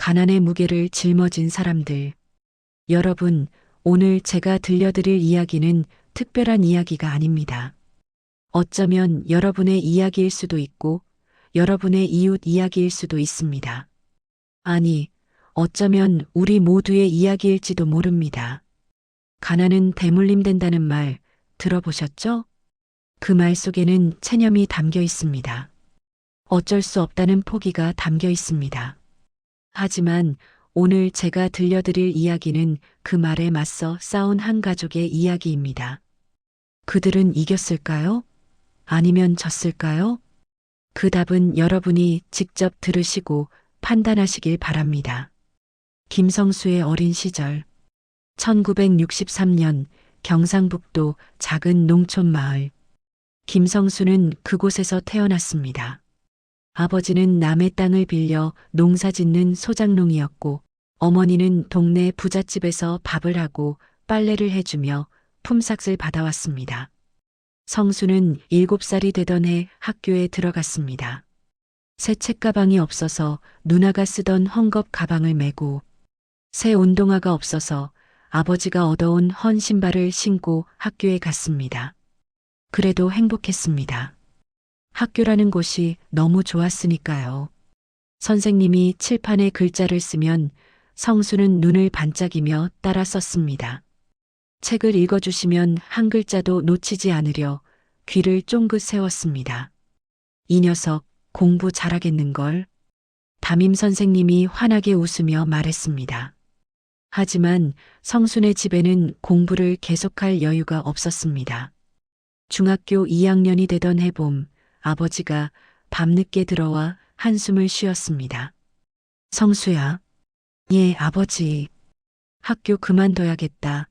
가난의 무게를 짊어진 사람들. 여러분, 오늘 제가 들려드릴 이야기는 특별한 이야기가 아닙니다. 어쩌면 여러분의 이야기일 수도 있고, 여러분의 이웃 이야기일 수도 있습니다. 아니, 어쩌면 우리 모두의 이야기일지도 모릅니다. 가난은 대물림된다는 말 들어보셨죠? 그 말 속에는 체념이 담겨 있습니다. 어쩔 수 없다는 포기가 담겨 있습니다. 하지만 오늘 제가 들려드릴 이야기는 그 말에 맞서 싸운 한 가족의 이야기입니다. 그들은 이겼을까요? 아니면 졌을까요? 그 답은 여러분이 직접 들으시고 판단하시길 바랍니다. 김성수의 어린 시절. 1963년 경상북도 작은 농촌 마을. 김성수는 그곳에서 태어났습니다. 아버지는 남의 땅을 빌려 농사 짓는 소작농이었고, 어머니는 동네 부잣집에서 밥을 하고 빨래를 해주며 품삯을 받아왔습니다. 성수는 7살이 되던 해 학교에 들어갔습니다. 새 책가방이 없어서 누나가 쓰던 헝겊 가방을 메고, 새 운동화가 없어서 아버지가 얻어온 헌 신발을 신고 학교에 갔습니다. 그래도 행복했습니다. 학교라는 곳이 너무 좋았으니까요. 선생님이 칠판에 글자를 쓰면 성수는 눈을 반짝이며 따라 썼습니다. 책을 읽어주시면 한 글자도 놓치지 않으려 귀를 쫑긋 세웠습니다. 이 녀석 공부 잘하겠는걸? 담임 선생님이 환하게 웃으며 말했습니다. 하지만 성순의 집에는 공부를 계속할 여유가 없었습니다. 중학교 2학년이 되던 해봄, 아버지가 밤늦게 들어와 한숨을 쉬었습니다. 성수야. 예, 아버지. 학교 그만둬야겠다.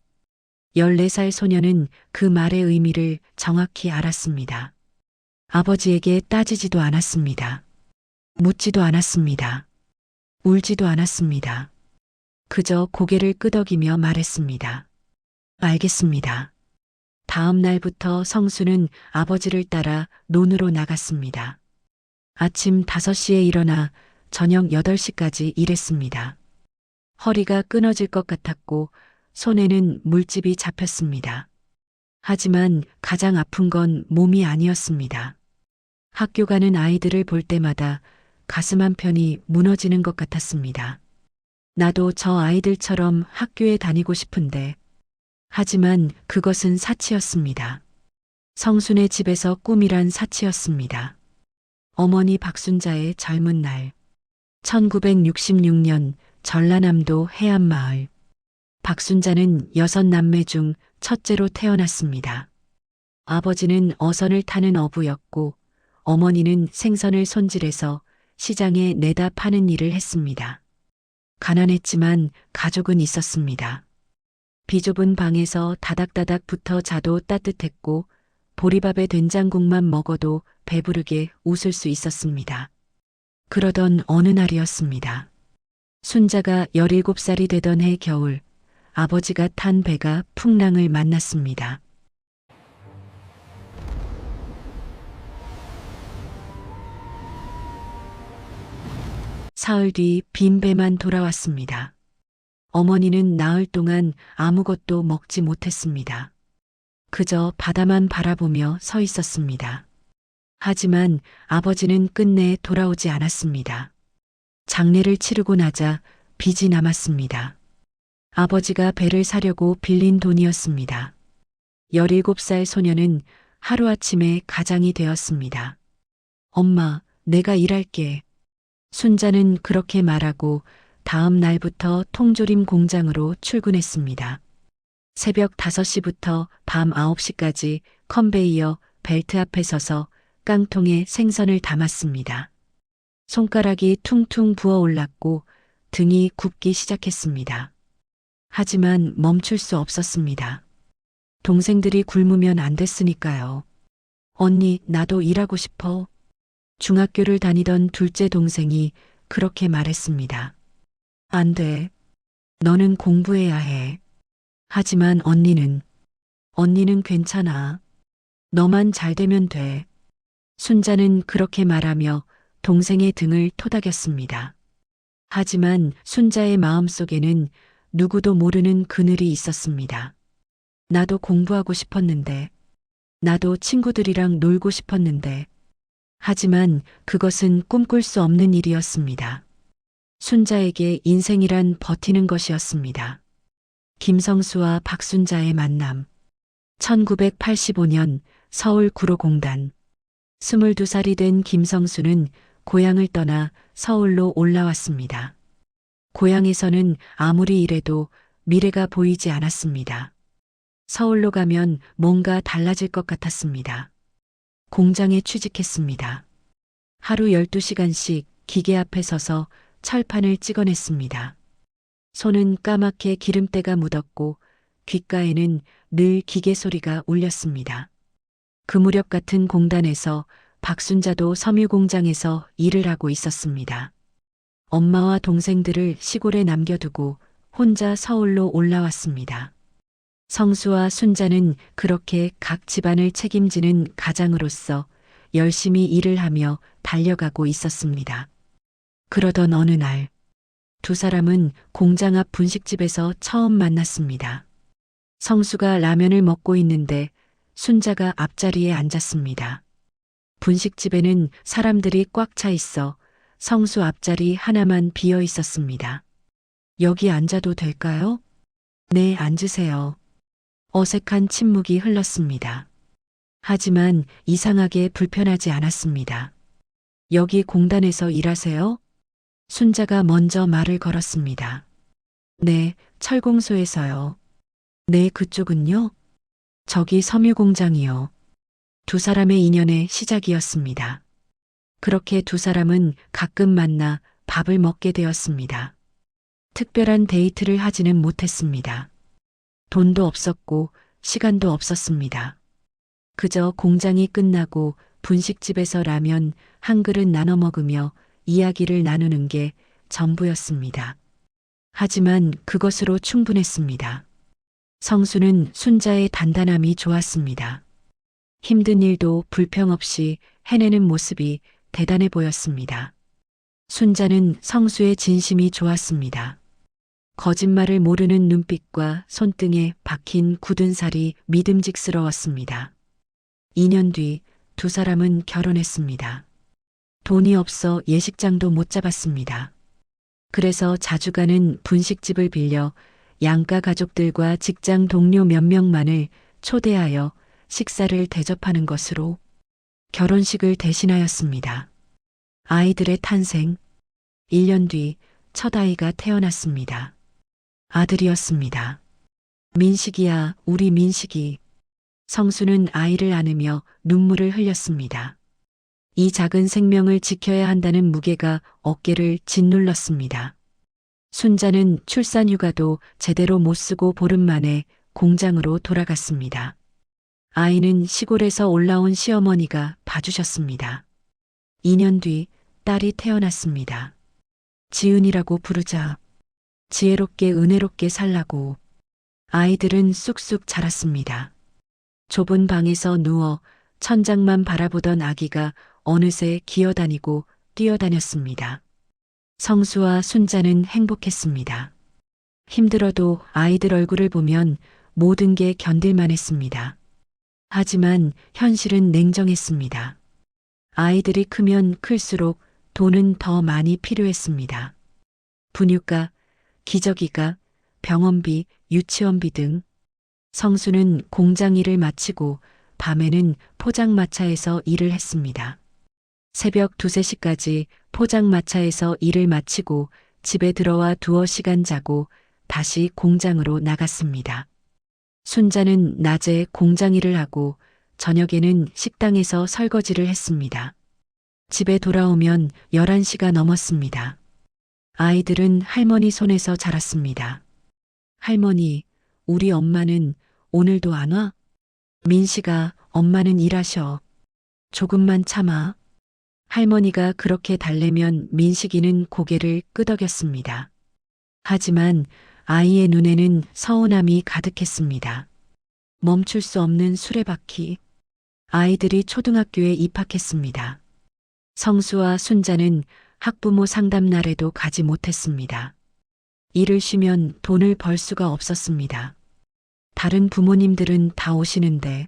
14살 소녀는 그 말의 의미를 정확히 알았습니다. 아버지에게 따지지도 않았습니다. 묻지도 않았습니다. 울지도 않았습니다. 그저 고개를 끄덕이며 말했습니다. 알겠습니다. 다음 날부터 성수는 아버지를 따라 논으로 나갔습니다. 아침 5시에 일어나 저녁 8시까지 일했습니다. 허리가 끊어질 것 같았고 손에는 물집이 잡혔습니다. 하지만 가장 아픈 건 몸이 아니었습니다. 학교 가는 아이들을 볼 때마다 가슴 한편이 무너지는 것 같았습니다. 나도 저 아이들처럼 학교에 다니고 싶은데, 하지만 그것은 사치였습니다. 성순의 집에서 꿈이란 사치였습니다. 어머니 박순자의 젊은 날. 1966년 전라남도 해안마을. 박순자는 6남매 중 첫째로 태어났습니다. 아버지는 어선을 타는 어부였고, 어머니는 생선을 손질해서 시장에 내다 파는 일을 했습니다. 가난했지만 가족은 있었습니다. 비좁은 방에서 다닥다닥 붙어 자도 따뜻했고 보리밥에 된장국만 먹어도 배부르게 웃을 수 있었습니다. 그러던 어느 날이었습니다. 순자가 17살이 되던 해 겨울, 아버지가 탄 배가 풍랑을 만났습니다. 사흘 뒤 빈 배만 돌아왔습니다. 어머니는 나흘 동안 아무것도 먹지 못했습니다. 그저 바다만 바라보며 서 있었습니다. 하지만 아버지는 끝내 돌아오지 않았습니다. 장례를 치르고 나자 빚이 남았습니다. 아버지가 배를 사려고 빌린 돈이었습니다. 17살 소녀는 하루아침에 가장이 되었습니다. 엄마, 내가 일할게. 순자는 그렇게 말하고 다음 날부터 통조림 공장으로 출근했습니다. 새벽 5시부터 밤 9시까지 컨베이어 벨트 앞에 서서 깡통에 생선을 담았습니다. 손가락이 퉁퉁 부어올랐고 등이 굽기 시작했습니다. 하지만 멈출 수 없었습니다. 동생들이 굶으면 안 됐으니까요. 언니, 나도 일하고 싶어. 중학교를 다니던 둘째 동생이 그렇게 말했습니다. 안 돼. 너는 공부해야 해. 하지만 언니는 괜찮아. 너만 잘 되면 돼. 순자는 그렇게 말하며 동생의 등을 토닥였습니다. 하지만 순자의 마음속에는 누구도 모르는 그늘이 있었습니다. 나도 공부하고 싶었는데, 나도 친구들이랑 놀고 싶었는데, 하지만 그것은 꿈꿀 수 없는 일이었습니다. 순자에게 인생이란 버티는 것이었습니다. 김성수와 박순자의 만남. 1985년 서울 구로공단. 22살이 된 김성수는 고향을 떠나 서울로 올라왔습니다. 고향에서는 아무리 일해도 미래가 보이지 않았습니다. 서울로 가면 뭔가 달라질 것 같았습니다. 공장에 취직했습니다. 하루 12시간씩 기계 앞에 서서 철판을 찍어냈습니다. 손은 까맣게 기름때가 묻었고 귓가에는 늘 기계 소리가 울렸습니다. 그 무렵 같은 공단에서 박순자도 섬유 공장에서 일을 하고 있었습니다. 엄마와 동생들을 시골에 남겨두고 혼자 서울로 올라왔습니다. 성수와 순자는 그렇게 각 집안을 책임지는 가장으로서 열심히 일을 하며 달려가고 있었습니다. 그러던 어느 날, 두 사람은 공장 앞 분식집에서 처음 만났습니다. 성수가 라면을 먹고 있는데 순자가 앞자리에 앉았습니다. 분식집에는 사람들이 꽉 차 있어 성수 앞자리 하나만 비어 있었습니다. 여기 앉아도 될까요? 네, 앉으세요. 어색한 침묵이 흘렀습니다. 하지만 이상하게 불편하지 않았습니다. 여기 공단에서 일하세요? 순자가 먼저 말을 걸었습니다. 네, 철공소에서요. 네, 그쪽은요? 저기 섬유공장이요. 두 사람의 인연의 시작이었습니다. 그렇게 두 사람은 가끔 만나 밥을 먹게 되었습니다. 특별한 데이트를 하지는 못했습니다. 돈도 없었고 시간도 없었습니다. 그저 공장이 끝나고 분식집에서 라면 한 그릇 나눠 먹으며 이야기를 나누는 게 전부였습니다. 하지만 그것으로 충분했습니다. 성수는 순자의 단단함이 좋았습니다. 힘든 일도 불평 없이 해내는 모습이 대단해 보였습니다. 순자는 성수의 진심이 좋았습니다. 거짓말을 모르는 눈빛과 손등에 박힌 굳은 살이 믿음직스러웠습니다. 2년 뒤 두 사람은 결혼했습니다. 돈이 없어 예식장도 못 잡았습니다. 그래서 자주 가는 분식집을 빌려 양가 가족들과 직장 동료 몇 명만을 초대하여 식사를 대접하는 것으로 결혼식을 대신하였습니다. 아이들의 탄생. 1년 뒤 첫 아이가 태어났습니다. 아들이었습니다. 민식이야, 우리 민식이. 성수는 아이를 안으며 눈물을 흘렸습니다. 이 작은 생명을 지켜야 한다는 무게가 어깨를 짓눌렀습니다. 순자는 출산휴가도 제대로 못 쓰고 보름 만에 공장으로 돌아갔습니다. 아이는 시골에서 올라온 시어머니가 봐주셨습니다. 2년 뒤 딸이 태어났습니다. 지은이라고 부르자. 지혜롭게 은혜롭게 살라고. 아이들은 쑥쑥 자랐습니다. 좁은 방에서 누워 천장만 바라보던 아기가 어느새 기어다니고 뛰어다녔습니다. 성수와 순자는 행복했습니다. 힘들어도 아이들 얼굴을 보면 모든 게 견딜만 했습니다. 하지만 현실은 냉정했습니다. 아이들이 크면 클수록 돈은 더 많이 필요했습니다. 분유가, 기저귀가, 병원비, 유치원비 등. 성수는 공장 일을 마치고 밤에는 포장마차에서 일을 했습니다. 새벽 2, 3시까지 포장마차에서 일을 마치고 집에 들어와 두어 시간 자고 다시 공장으로 나갔습니다. 순자는 낮에 공장 일을 하고 저녁에는 식당에서 설거지를 했습니다. 집에 돌아오면 11시가 넘었습니다. 아이들은 할머니 손에서 자랐습니다. 할머니, 우리 엄마는 오늘도 안 와? 민식아, 엄마는 일하셔. 조금만 참아. 할머니가 그렇게 달래면 민식이는 고개를 끄덕였습니다. 하지만 아이의 눈에는 서운함이 가득했습니다. 멈출 수 없는 수레바퀴. 아이들이 초등학교에 입학했습니다. 성수와 순자는 학부모 상담 날에도 가지 못했습니다. 일을 쉬면 돈을 벌 수가 없었습니다. 다른 부모님들은 다 오시는데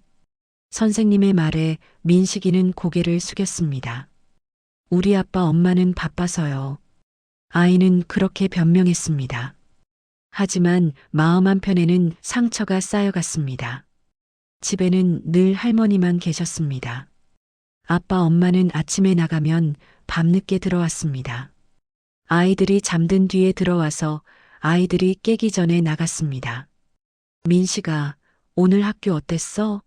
선생님의 말에 민식이는 고개를 숙였습니다. 우리 아빠 엄마는 바빠서요. 아이는 그렇게 변명했습니다. 하지만 마음 한편에는 상처가 쌓여갔습니다. 집에는 늘 할머니만 계셨습니다. 아빠 엄마는 아침에 나가면 밤늦게 들어왔습니다. 아이들이 잠든 뒤에 들어와서 아이들이 깨기 전에 나갔습니다. 민식아, 오늘 학교 어땠어?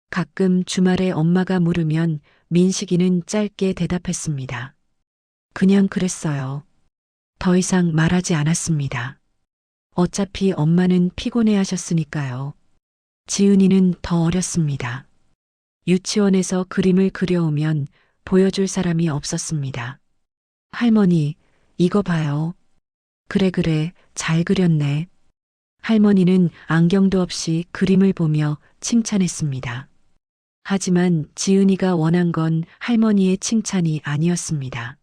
가끔 주말에 엄마가 물으면 민식이는 짧게 대답했습니다. 그냥 그랬어요. 더 이상 말하지 않았습니다. 어차피 엄마는 피곤해 하셨으니까요. 지은이는 더 어렸습니다. 유치원에서 그림을 그려오면 보여줄 사람이 없었습니다. 할머니, 이거 봐요. 그래, 잘 그렸네. 할머니는 안경도 없이 그림을 보며 칭찬했습니다. 하지만 지은이가 원한 건 할머니의 칭찬이 아니었습니다.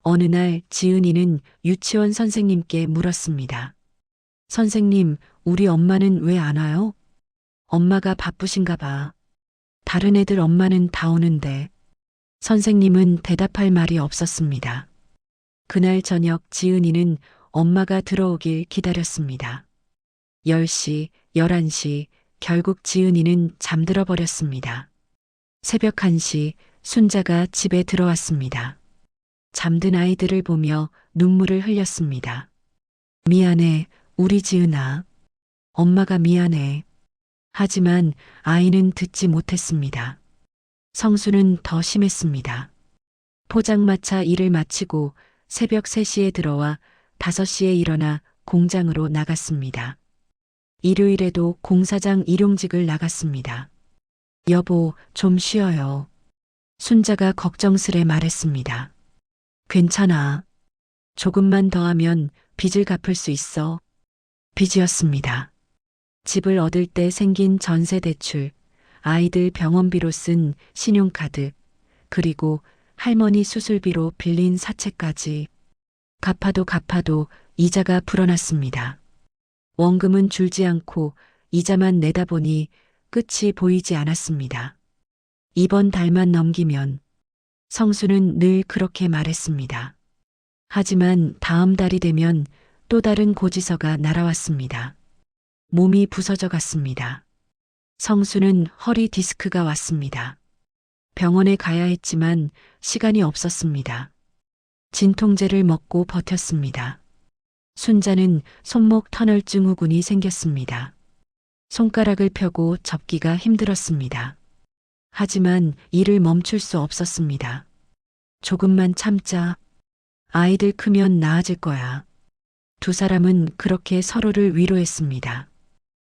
어느 날 지은이는 유치원 선생님께 물었습니다. 선생님, 우리 엄마는 왜 안 와요? 엄마가 바쁘신가 봐. 다른 애들 엄마는 다 오는데. 선생님은 대답할 말이 없었습니다. 그날 저녁 지은이는 엄마가 들어오길 기다렸습니다. 10시, 11시, 결국 지은이는 잠들어 버렸습니다. 새벽 1시 순자가 집에 들어왔습니다. 잠든 아이들을 보며 눈물을 흘렸습니다. 미안해, 우리 지은아. 엄마가 미안해. 하지만 아이는 듣지 못했습니다. 성수는 더 심했습니다. 포장마차 일을 마치고 새벽 3시에 들어와 5시에 일어나 공장으로 나갔습니다. 일요일에도 공사장 일용직을 나갔습니다. 여보, 좀 쉬어요. 순자가 걱정스레 말했습니다. 괜찮아. 조금만 더 하면 빚을 갚을 수 있어. 빚이었습니다. 집을 얻을 때 생긴 전세 대출, 아이들 병원비로 쓴 신용카드, 그리고 할머니 수술비로 빌린 사채까지. 갚아도 이자가 불어났습니다. 원금은 줄지 않고 이자만 내다 보니 끝이 보이지 않았습니다. 이번 달만 넘기면. 성수는 늘 그렇게 말했습니다. 하지만 다음 달이 되면 또 다른 고지서가 날아왔습니다. 몸이 부서져 갔습니다. 성수는 허리 디스크가 왔습니다. 병원에 가야 했지만 시간이 없었습니다. 진통제를 먹고 버텼습니다. 순자는 손목 터널 증후군이 생겼습니다. 손가락을 펴고 접기가 힘들었습니다. 하지만 일을 멈출 수 없었습니다. 조금만 참자. 아이들 크면 나아질 거야. 두 사람은 그렇게 서로를 위로했습니다.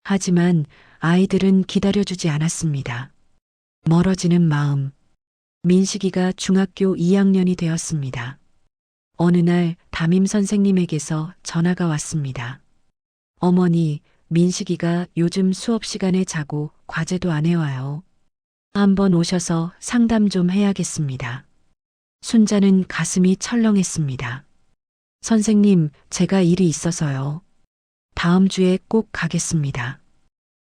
하지만 아이들은 기다려주지 않았습니다. 멀어지는 마음. 민식이가 중학교 2학년이 되었습니다. 어느 날 담임 선생님에게서 전화가 왔습니다. 어머니, 민식이가 요즘 수업 시간에 자고 과제도 안 해와요. 한번 오셔서 상담 좀 해야겠습니다. 순자는 가슴이 철렁했습니다. 선생님, 제가 일이 있어서요. 다음 주에 꼭 가겠습니다.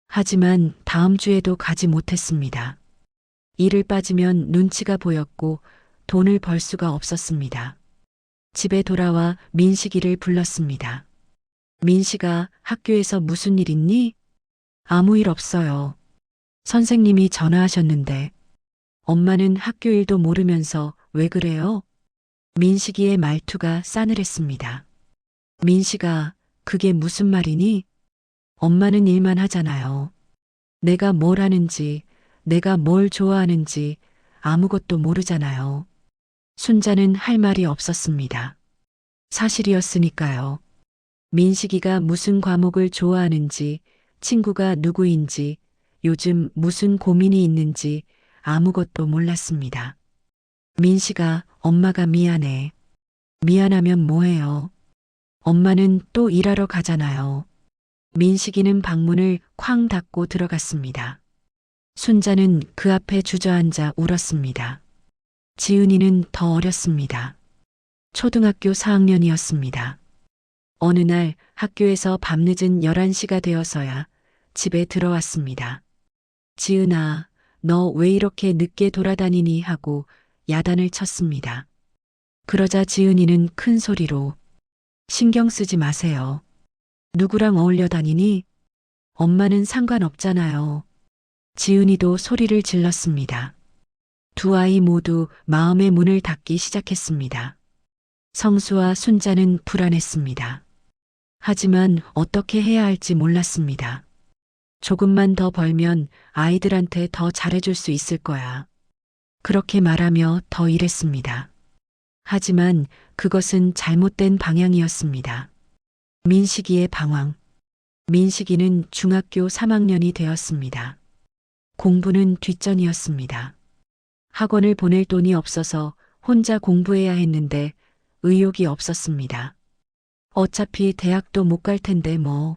하지만 다음 주에도 가지 못했습니다. 일을 빠지면 눈치가 보였고 돈을 벌 수가 없었습니다. 집에 돌아와 민식이를 불렀습니다. 민식아, 학교에서 무슨 일 있니? 아무 일 없어요. 선생님이 전화하셨는데. 엄마는 학교 일도 모르면서 왜 그래요? 민식이의 말투가 싸늘했습니다. 민식아, 그게 무슨 말이니? 엄마는 일만 하잖아요. 내가 뭘 하는지, 내가 뭘 좋아하는지 아무것도 모르잖아요. 순자는 할 말이 없었습니다. 사실이었으니까요. 민식이가 무슨 과목을 좋아하는지, 친구가 누구인지, 요즘 무슨 고민이 있는지 아무것도 몰랐습니다. 민식아, 엄마가 미안해. 미안하면 뭐해요? 엄마는 또 일하러 가잖아요. 민식이는 방문을 쾅 닫고 들어갔습니다. 순자는 그 앞에 주저앉아 울었습니다. 지은이는 더 어렸습니다. 초등학교 4학년이었습니다. 어느 날 학교에서 밤늦은 11시가 되어서야 집에 들어왔습니다. 지은아, 너 왜 이렇게 늦게 돌아다니니 하고 야단을 쳤습니다. 그러자 지은이는 큰 소리로 신경 쓰지 마세요. 누구랑 어울려 다니니? 엄마는 상관없잖아요. 지은이도 소리를 질렀습니다. 두 아이 모두 마음의 문을 닫기 시작했습니다. 성수와 순자는 불안했습니다. 하지만 어떻게 해야 할지 몰랐습니다. 조금만 더 벌면 아이들한테 더 잘해줄 수 있을 거야. 그렇게 말하며 더 일했습니다. 하지만 그것은 잘못된 방향이었습니다. 민식이의 방황. 민식이는 중학교 3학년이 되었습니다. 공부는 뒷전이었습니다. 학원을 보낼 돈이 없어서 혼자 공부해야 했는데 의욕이 없었습니다. 어차피 대학도 못 갈 텐데 뭐.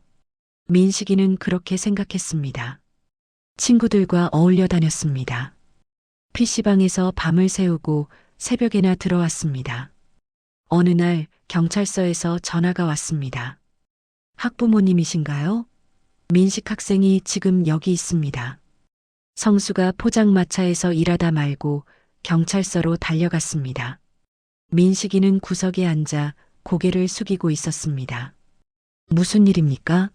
민식이는 그렇게 생각했습니다. 친구들과 어울려 다녔습니다. PC방에서 밤을 새우고 새벽에나 들어왔습니다. 어느 날 경찰서에서 전화가 왔습니다. 학부모님이신가요? 민식 학생이 지금 여기 있습니다. 성수가 포장마차에서 일하다 말고 경찰서로 달려갔습니다. 민식이는 구석에 앉아 고개를 숙이고 있었습니다. 무슨 일입니까?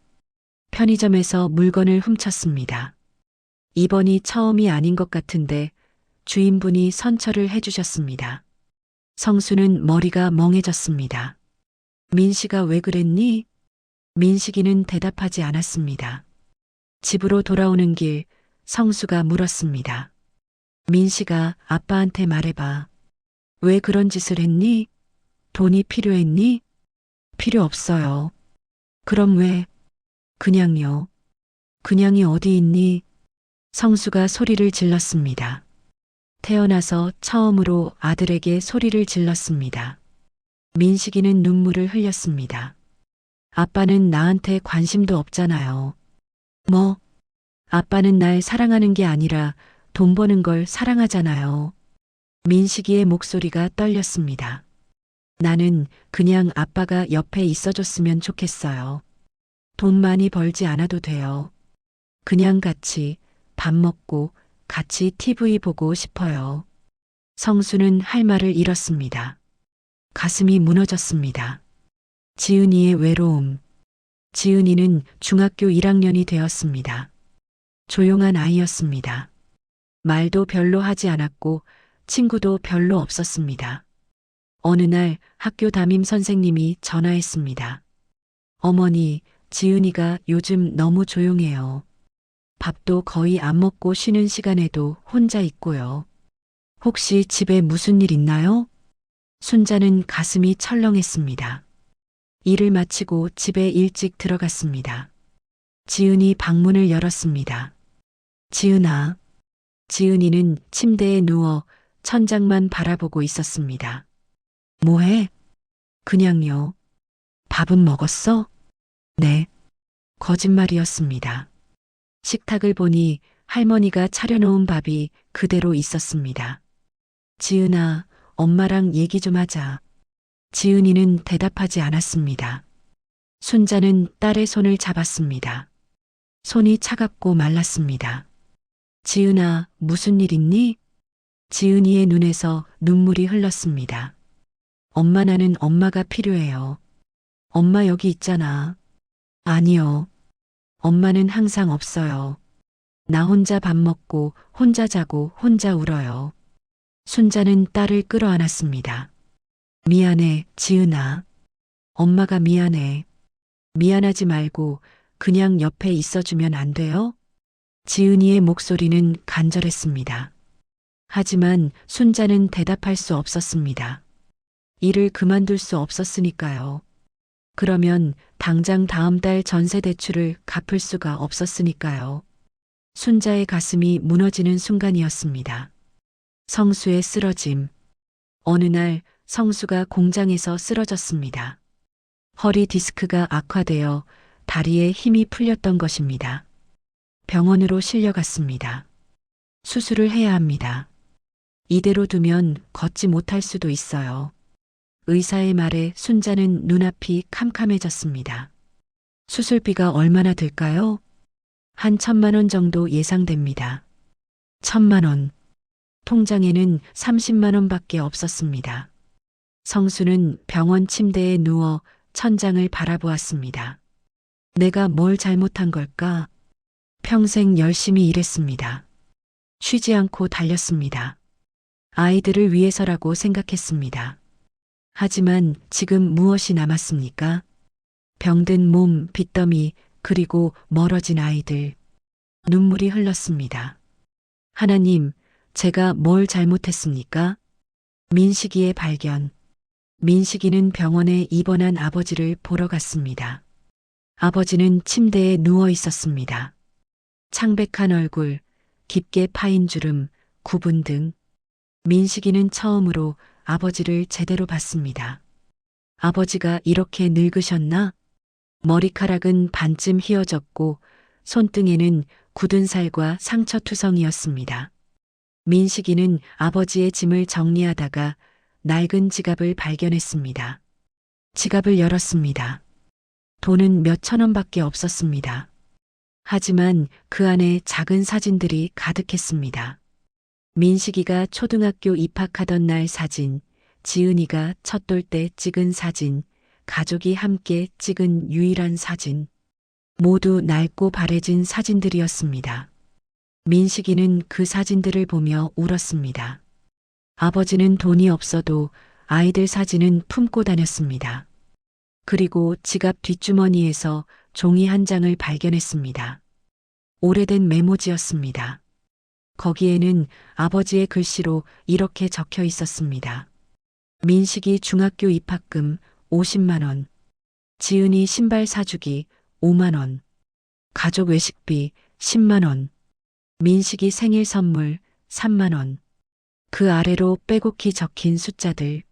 편의점에서 물건을 훔쳤습니다. 이번이 처음이 아닌 것 같은데 주인분이 선처를 해주셨습니다. 성수는 머리가 멍해졌습니다. 민식아 왜 그랬니? 민식이는 대답하지 않았습니다. 집으로 돌아오는 길 성수가 물었습니다. 민식아, 아빠한테 말해봐. 왜 그런 짓을 했니? 돈이 필요했니? 필요 없어요. 그럼 왜? 그냥요. 그냥이 어디 있니? 성수가 소리를 질렀습니다. 태어나서 처음으로 아들에게 소리를 질렀습니다. 민식이는 눈물을 흘렸습니다. 아빠는 나한테 관심도 없잖아요. 뭐? 아빠는 날 사랑하는 게 아니라 돈 버는 걸 사랑하잖아요. 민식이의 목소리가 떨렸습니다. 나는 그냥 아빠가 옆에 있어줬으면 좋겠어요. 돈 많이 벌지 않아도 돼요. 그냥 같이 밥 먹고 같이 TV 보고 싶어요. 성수는 할 말을 잃었습니다. 가슴이 무너졌습니다. 지은이의 외로움. 지은이는 중학교 1학년이 되었습니다. 조용한 아이였습니다. 말도 별로 하지 않았고 친구도 별로 없었습니다. 어느 날 학교 담임 선생님이 전화했습니다. 어머니, 지은이가 요즘 너무 조용해요. 밥도 거의 안 먹고 쉬는 시간에도 혼자 있고요. 혹시 집에 무슨 일 있나요? 순자는 가슴이 철렁했습니다. 일을 마치고 집에 일찍 들어갔습니다. 지은이 방문을 열었습니다. 지은아. 지은이는 침대에 누워 천장만 바라보고 있었습니다. 뭐해? 그냥요. 밥은 먹었어? 네. 거짓말이었습니다. 식탁을 보니 할머니가 차려놓은 밥이 그대로 있었습니다. 지은아, 엄마랑 얘기 좀 하자. 지은이는 대답하지 않았습니다. 순자는 딸의 손을 잡았습니다. 손이 차갑고 말랐습니다. 지은아, 무슨 일 있니? 지은이의 눈에서 눈물이 흘렀습니다. 엄마, 나는 엄마가 필요해요. 엄마 여기 있잖아. 아니요. 엄마는 항상 없어요. 나 혼자 밥 먹고 혼자 자고 혼자 울어요. 순자는 딸을 끌어안았습니다. 미안해, 지은아. 엄마가 미안해. 미안하지 말고 그냥 옆에 있어주면 안 돼요? 지은이의 목소리는 간절했습니다. 하지만 순자는 대답할 수 없었습니다. 일을 그만둘 수 없었으니까요. 그러면 당장 다음 달 전세 대출을 갚을 수가 없었으니까요. 순자의 가슴이 무너지는 순간이었습니다. 성수의 쓰러짐. 어느 날 성수가 공장에서 쓰러졌습니다. 허리 디스크가 악화되어 다리에 힘이 풀렸던 것입니다. 병원으로 실려갔습니다. 수술을 해야 합니다. 이대로 두면 걷지 못할 수도 있어요. 의사의 말에 순자는 눈앞이 캄캄해졌습니다. 수술비가 얼마나 들까요? 한 1,000만 원 정도 예상됩니다. 1,000만 원. 통장에는 30만 원밖에 없었습니다. 성수는 병원 침대에 누워 천장을 바라보았습니다. 내가 뭘 잘못한 걸까? 평생 열심히 일했습니다. 쉬지 않고 달렸습니다. 아이들을 위해서라고 생각했습니다. 하지만 지금 무엇이 남았습니까? 병든 몸, 빚더미, 그리고 멀어진 아이들. 눈물이 흘렀습니다. 하나님, 제가 뭘 잘못했습니까? 민식이의 발견. 민식이는 병원에 입원한 아버지를 보러 갔습니다. 아버지는 침대에 누워 있었습니다. 창백한 얼굴, 깊게 파인 주름, 구분 등. 민식이는 처음으로 아버지를 제대로 봤습니다. 아버지가 이렇게 늙으셨나? 머리카락은 반쯤 휘어졌고 손등에는 굳은 살과 상처투성이었습니다. 민식이는 아버지의 짐을 정리하다가 낡은 지갑을 발견했습니다. 지갑을 열었습니다. 돈은 몇천 원밖에 없었습니다. 하지만 그 안에 작은 사진들이 가득했습니다. 민식이가 초등학교 입학하던 날 사진, 지은이가 첫돌 때 찍은 사진, 가족이 함께 찍은 유일한 사진. 모두 낡고 바래진 사진들이었습니다. 민식이는 그 사진들을 보며 울었습니다. 아버지는 돈이 없어도 아이들 사진은 품고 다녔습니다. 그리고 지갑 뒷주머니에서 종이 한 장을 발견했습니다. 오래된 메모지였습니다. 거기에는 아버지의 글씨로 이렇게 적혀 있었습니다. 민식이 중학교 입학금 50만 원, 지은이 신발 사주기 5만 원, 가족 외식비 10만 원, 민식이 생일 선물 3만 원. 그 아래로 빼곡히 적힌 숫자들,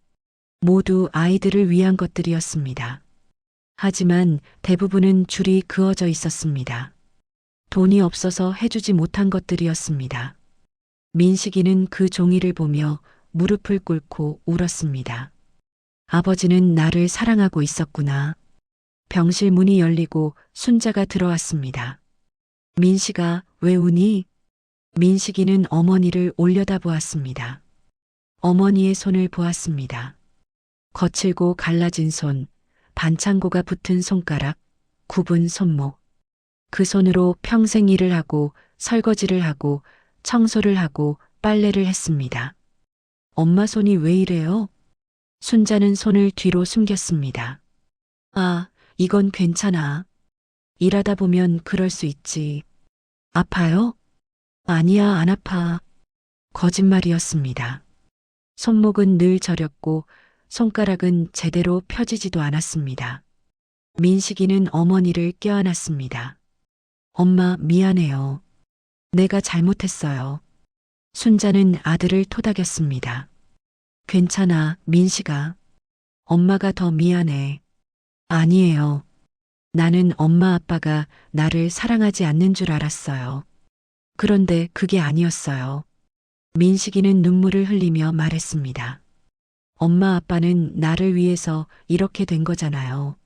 모두 아이들을 위한 것들이었습니다. 하지만 대부분은 줄이 그어져 있었습니다. 돈이 없어서 해주지 못한 것들이었습니다. 민식이는 그 종이를 보며 무릎을 꿇고 울었습니다. 아버지는 나를 사랑하고 있었구나. 병실 문이 열리고 순자가 들어왔습니다. 민식아, 왜 우니? 민식이는 어머니를 올려다보았습니다. 어머니의 손을 보았습니다. 거칠고 갈라진 손, 반창고가 붙은 손가락, 굽은 손목. 그 손으로 평생 일을 하고 설거지를 하고 청소를 하고 빨래를 했습니다. 엄마 손이 왜 이래요? 순자는 손을 뒤로 숨겼습니다. 아, 이건 괜찮아. 일하다 보면 그럴 수 있지. 아파요? 아니야, 안 아파. 거짓말이었습니다. 손목은 늘 저렸고 손가락은 제대로 펴지지도 않았습니다. 민식이는 어머니를 껴안았습니다. 엄마, 미안해요. 내가 잘못했어요. 순자는 아들을 토닥였습니다. 괜찮아, 민식아. 엄마가 더 미안해. 아니에요. 나는 엄마 아빠가 나를 사랑하지 않는 줄 알았어요. 그런데 그게 아니었어요. 민식이는 눈물을 흘리며 말했습니다. 엄마 아빠는 나를 위해서 이렇게 된 거잖아요.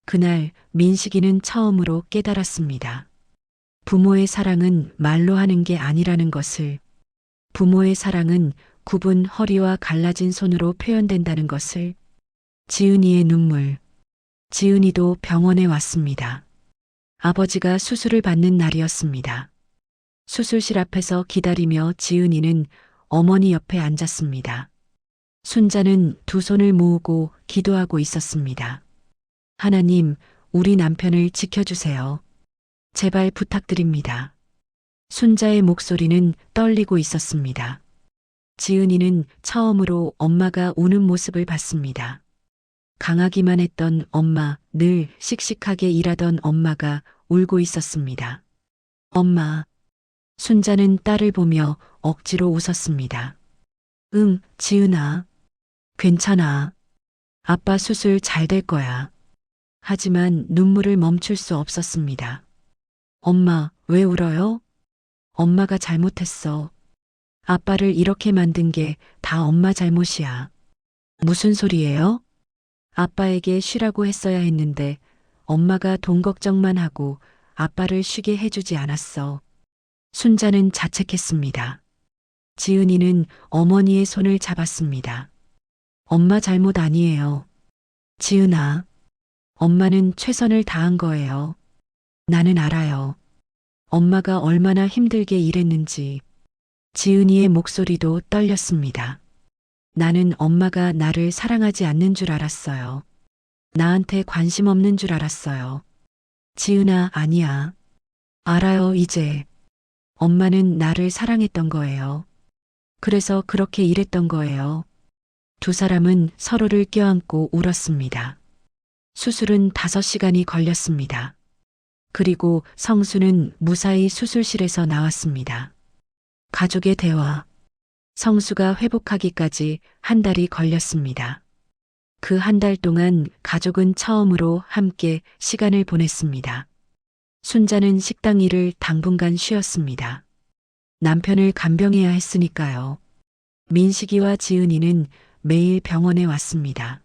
그날 민식이는 처음으로 깨달았습니다. 부모의 사랑은 말로 하는 게 아니라는 것을, 부모의 사랑은 굽은 허리와 갈라진 손으로 표현된다는 것을. 지은이의 눈물. 지은이도 병원에 왔습니다. 아버지가 수술을 받는 날이었습니다. 수술실 앞에서 기다리며 지은이는 어머니 옆에 앉았습니다. 순자는 두 손을 모으고 기도하고 있었습니다. 하나님, 우리 남편을 지켜주세요. 제발 부탁드립니다. 순자의 목소리는 떨리고 있었습니다. 지은이는 처음으로 엄마가 우는 모습을 봤습니다. 강하기만 했던 엄마, 늘 씩씩하게 일하던 엄마가 울고 있었습니다. 엄마. 순자는 딸을 보며 억지로 웃었습니다. 응, 지은아. 괜찮아. 아빠 수술 잘 될 거야. 하지만 눈물을 멈출 수 없었습니다. 엄마, 왜 울어요? 엄마가 잘못했어. 아빠를 이렇게 만든 게 다 엄마 잘못이야. 무슨 소리예요? 아빠에게 쉬라고 했어야 했는데 엄마가 돈 걱정만 하고 아빠를 쉬게 해주지 않았어. 순자는 자책했습니다. 지은이는 어머니의 손을 잡았습니다. 엄마 잘못 아니에요. 지은아, 엄마는 최선을 다한 거예요. 나는 알아요. 엄마가 얼마나 힘들게 일했는지. 지은이의 목소리도 떨렸습니다. 나는 엄마가 나를 사랑하지 않는 줄 알았어요. 나한테 관심 없는 줄 알았어요. 지은아, 아니야. 알아요, 이제. 엄마는 나를 사랑했던 거예요. 그래서 그렇게 일했던 거예요. 두 사람은 서로를 껴안고 울었습니다. 수술은 5시간이 걸렸습니다. 그리고 성수는 무사히 수술실에서 나왔습니다. 가족의 대화. 성수가 회복하기까지 한 달이 걸렸습니다. 그 한 달 동안 가족은 처음으로 함께 시간을 보냈습니다. 순자는 식당 일을 당분간 쉬었습니다. 남편을 간병해야 했으니까요. 민식이와 지은이는 매일 병원에 왔습니다.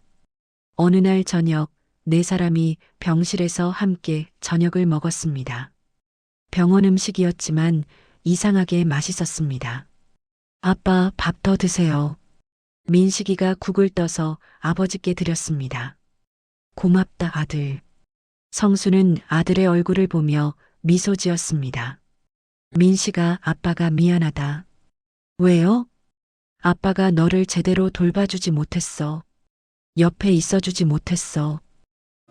어느 날 저녁, 네 사람이 병실에서 함께 저녁을 먹었습니다. 병원 음식이었지만 이상하게 맛있었습니다. 아빠, 밥 더 드세요. 민식이가 국을 떠서 아버지께 드렸습니다. 고맙다, 아들. 성수는 아들의 얼굴을 보며 미소 지었습니다. 민식아, 아빠가 미안하다. 왜요? 아빠가 너를 제대로 돌봐주지 못했어. 옆에 있어주지 못했어.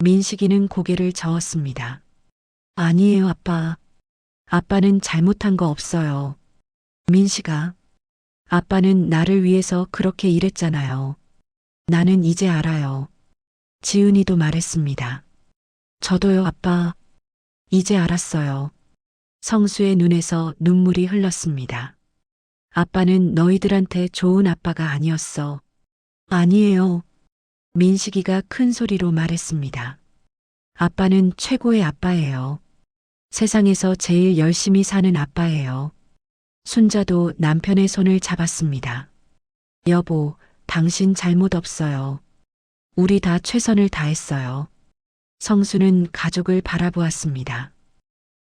민식이는 고개를 저었습니다. 아니에요, 아빠. 아빠는 잘못한 거 없어요. 민식아, 아빠는 나를 위해서 그렇게 일했잖아요. 나는 이제 알아요. 지은이도 말했습니다. 저도요, 아빠. 이제 알았어요. 성수의 눈에서 눈물이 흘렀습니다. 아빠는 너희들한테 좋은 아빠가 아니었어. 아니에요. 민식이가 큰 소리로 말했습니다. 아빠는 최고의 아빠예요. 세상에서 제일 열심히 사는 아빠예요. 순자도 남편의 손을 잡았습니다. 여보, 당신 잘못 없어요. 우리 다 최선을 다했어요. 성수는 가족을 바라보았습니다.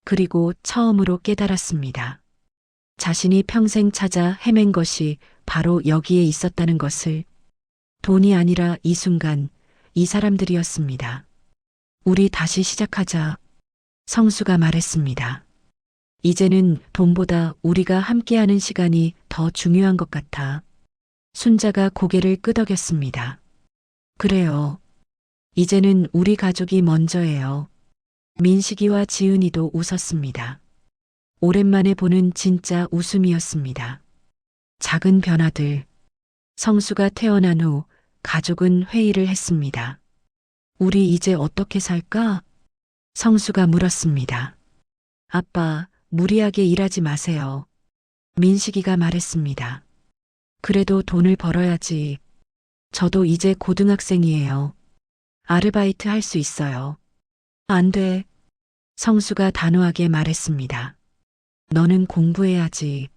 그리고 처음으로 깨달았습니다. 자신이 평생 찾아 헤맨 것이 바로 여기에 있었다는 것을. 돈이 아니라 이 순간, 이 사람들이었습니다. 우리 다시 시작하자. 성수가 말했습니다. 이제는 돈보다 우리가 함께하는 시간이 더 중요한 것 같아. 순자가 고개를 끄덕였습니다. 그래요. 이제는 우리 가족이 먼저예요. 민식이와 지은이도 웃었습니다. 오랜만에 보는 진짜 웃음이었습니다. 작은 변화들. 성수가 태어난 후 가족은 회의를 했습니다. 우리 이제 어떻게 살까? 성수가 물었습니다. 아빠, 무리하게 일하지 마세요. 민식이가 말했습니다. 그래도 돈을 벌어야지. 저도 이제 고등학생이에요. 아르바이트 할 수 있어요. 안 돼. 성수가 단호하게 말했습니다. 너는 공부해야지.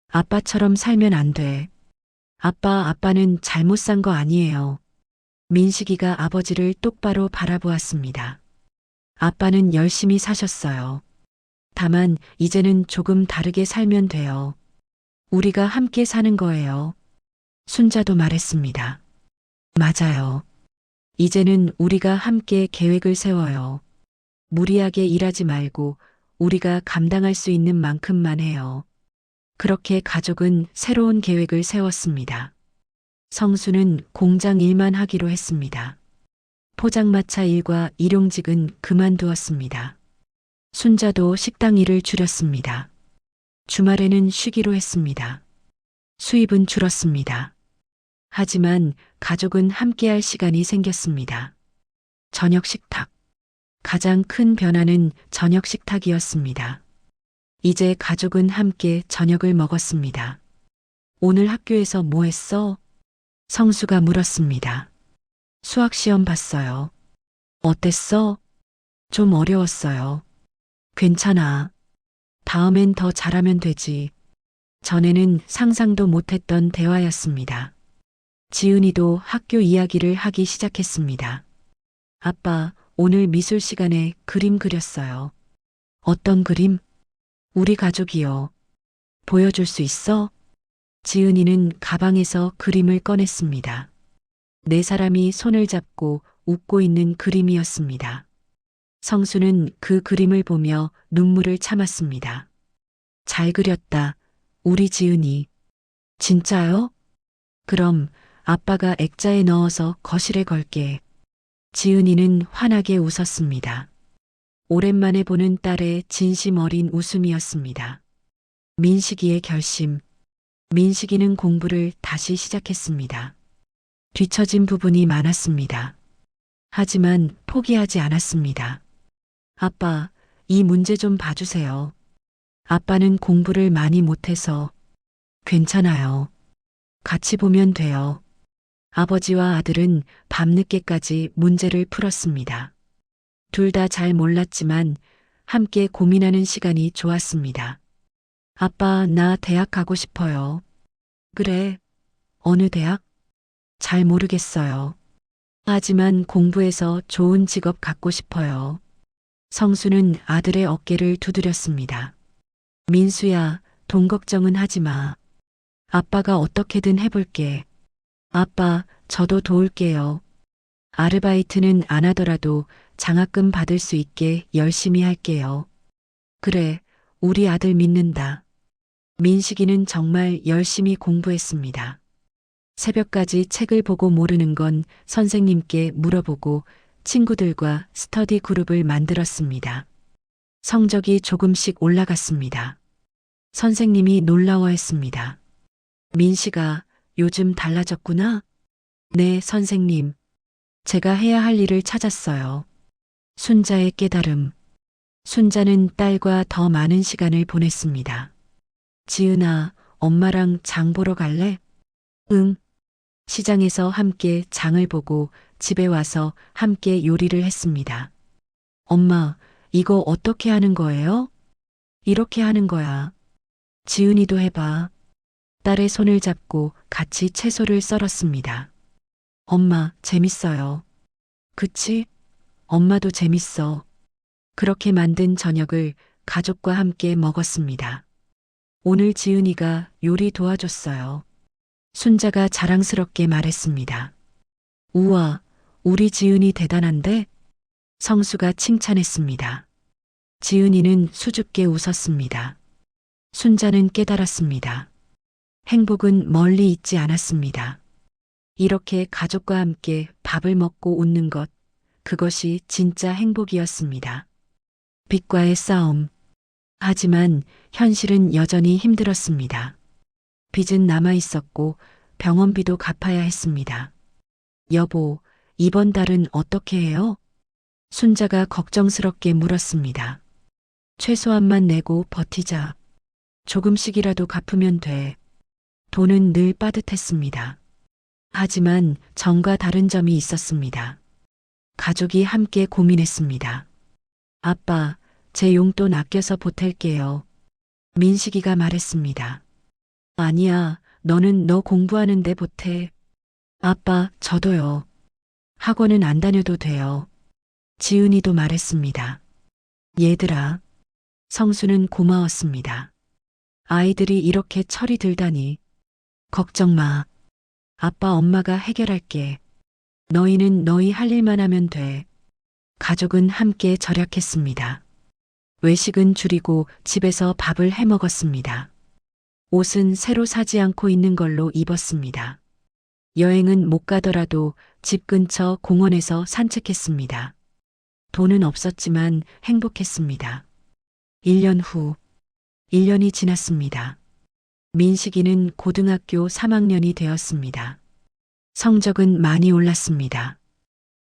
아빠처럼 살면 안 돼. 아빠는 잘못 산 거 아니에요. 민식이가 아버지를 똑바로 바라보았습니다. 아빠는 열심히 사셨어요. 다만 이제는 조금 다르게 살면 돼요. 우리가 함께 사는 거예요. 순자도 말했습니다. 맞아요. 이제는 우리가 함께 계획을 세워요. 무리하게 일하지 말고 우리가 감당할 수 있는 만큼만 해요. 그렇게 가족은 새로운 계획을 세웠습니다. 성수는 공장 일만 하기로 했습니다. 포장마차 일과 일용직은 그만두었습니다. 순자도 식당 일을 줄였습니다. 주말에는 쉬기로 했습니다. 수입은 줄었습니다. 하지만 가족은 함께할 시간이 생겼습니다. 저녁 식탁. 가장 큰 변화는 저녁 식탁이었습니다. 이제 가족은 함께 저녁을 먹었습니다. 오늘 학교에서 뭐 했어? 성수가 물었습니다. 수학 시험 봤어요. 어땠어? 좀 어려웠어요. 괜찮아. 다음엔 더 잘하면 되지. 전에는 상상도 못했던 대화였습니다. 지은이도 학교 이야기를 하기 시작했습니다. 아빠, 오늘 미술 시간에 그림 그렸어요. 어떤 그림? 우리 가족이요. 보여줄 수 있어? 지은이는 가방에서 그림을 꺼냈습니다. 네 사람이 손을 잡고 웃고 있는 그림이었습니다. 성수는 그 그림을 보며 눈물을 참았습니다. 잘 그렸다. 우리 지은이. 진짜요? 그럼 아빠가 액자에 넣어서 거실에 걸게. 지은이는 환하게 웃었습니다. 오랜만에 보는 딸의 진심 어린 웃음이었습니다. 민식이의 결심. 민식이는 공부를 다시 시작했습니다. 뒤처진 부분이 많았습니다. 하지만 포기하지 않았습니다. 아빠, 이 문제 좀 봐주세요. 아빠는 공부를 많이 못해서 괜찮아요. 같이 보면 돼요. 아버지와 아들은 밤늦게까지 문제를 풀었습니다. 둘 다 잘 몰랐지만 함께 고민하는 시간이 좋았습니다. 아빠, 나 대학 가고 싶어요. 그래. 어느 대학? 잘 모르겠어요. 하지만 공부해서 좋은 직업 갖고 싶어요. 성수는 아들의 어깨를 두드렸습니다. 민수야, 돈 걱정은 하지 마. 아빠가 어떻게든 해볼게. 아빠, 저도 도울게요. 아르바이트는 안 하더라도 장학금 받을 수 있게 열심히 할게요. 그래, 우리 아들 믿는다. 민식이는 정말 열심히 공부했습니다. 새벽까지 책을 보고 모르는 건 선생님께 물어보고 친구들과 스터디 그룹을 만들었습니다. 성적이 조금씩 올라갔습니다. 선생님이 놀라워했습니다. 민식아, 요즘 달라졌구나? 네, 선생님. 제가 해야 할 일을 찾았어요. 순자의 깨달음. 순자는 딸과 더 많은 시간을 보냈습니다. 지은아, 엄마랑 장 보러 갈래? 응. 시장에서 함께 장을 보고 집에 와서 함께 요리를 했습니다. 엄마, 이거 어떻게 하는 거예요? 이렇게 하는 거야. 지은이도 해봐. 딸의 손을 잡고 같이 채소를 썰었습니다. 엄마, 재밌어요. 그치? 엄마도 재밌어. 그렇게 만든 저녁을 가족과 함께 먹었습니다. 오늘 지은이가 요리 도와줬어요. 순자가 자랑스럽게 말했습니다. 우와, 우리 지은이 대단한데? 성수가 칭찬했습니다. 지은이는 수줍게 웃었습니다. 순자는 깨달았습니다. 행복은 멀리 있지 않았습니다. 이렇게 가족과 함께 밥을 먹고 웃는 것, 그것이 진짜 행복이었습니다. 빚과의 싸움. 하지만 현실은 여전히 힘들었습니다. 빚은 남아 있었고 병원비도 갚아야 했습니다. 여보, 이번 달은 어떻게 해요? 순자가 걱정스럽게 물었습니다. 최소한만 내고 버티자. 조금씩이라도 갚으면 돼. 돈은 늘 빠듯했습니다. 하지만 전과 다른 점이 있었습니다. 가족이 함께 고민했습니다. 아빠, 제 용돈 아껴서 보탤게요. 민식이가 말했습니다. 아니야, 너는 너 공부하는데 보태. 아빠, 저도요. 학원은 안 다녀도 돼요. 지은이도 말했습니다. 얘들아. 성수는 고마웠습니다. 아이들이 이렇게 철이 들다니. 걱정 마. 아빠, 엄마가 해결할게. 너희는 너희 할 일만 하면 돼. 가족은 함께 절약했습니다. 외식은 줄이고 집에서 밥을 해 먹었습니다. 옷은 새로 사지 않고 있는 걸로 입었습니다. 여행은 못 가더라도 집 근처 공원에서 산책했습니다. 돈은 없었지만 행복했습니다. 1년 후, 1년이 지났습니다. 민식이는 고등학교 3학년이 되었습니다. 성적은 많이 올랐습니다.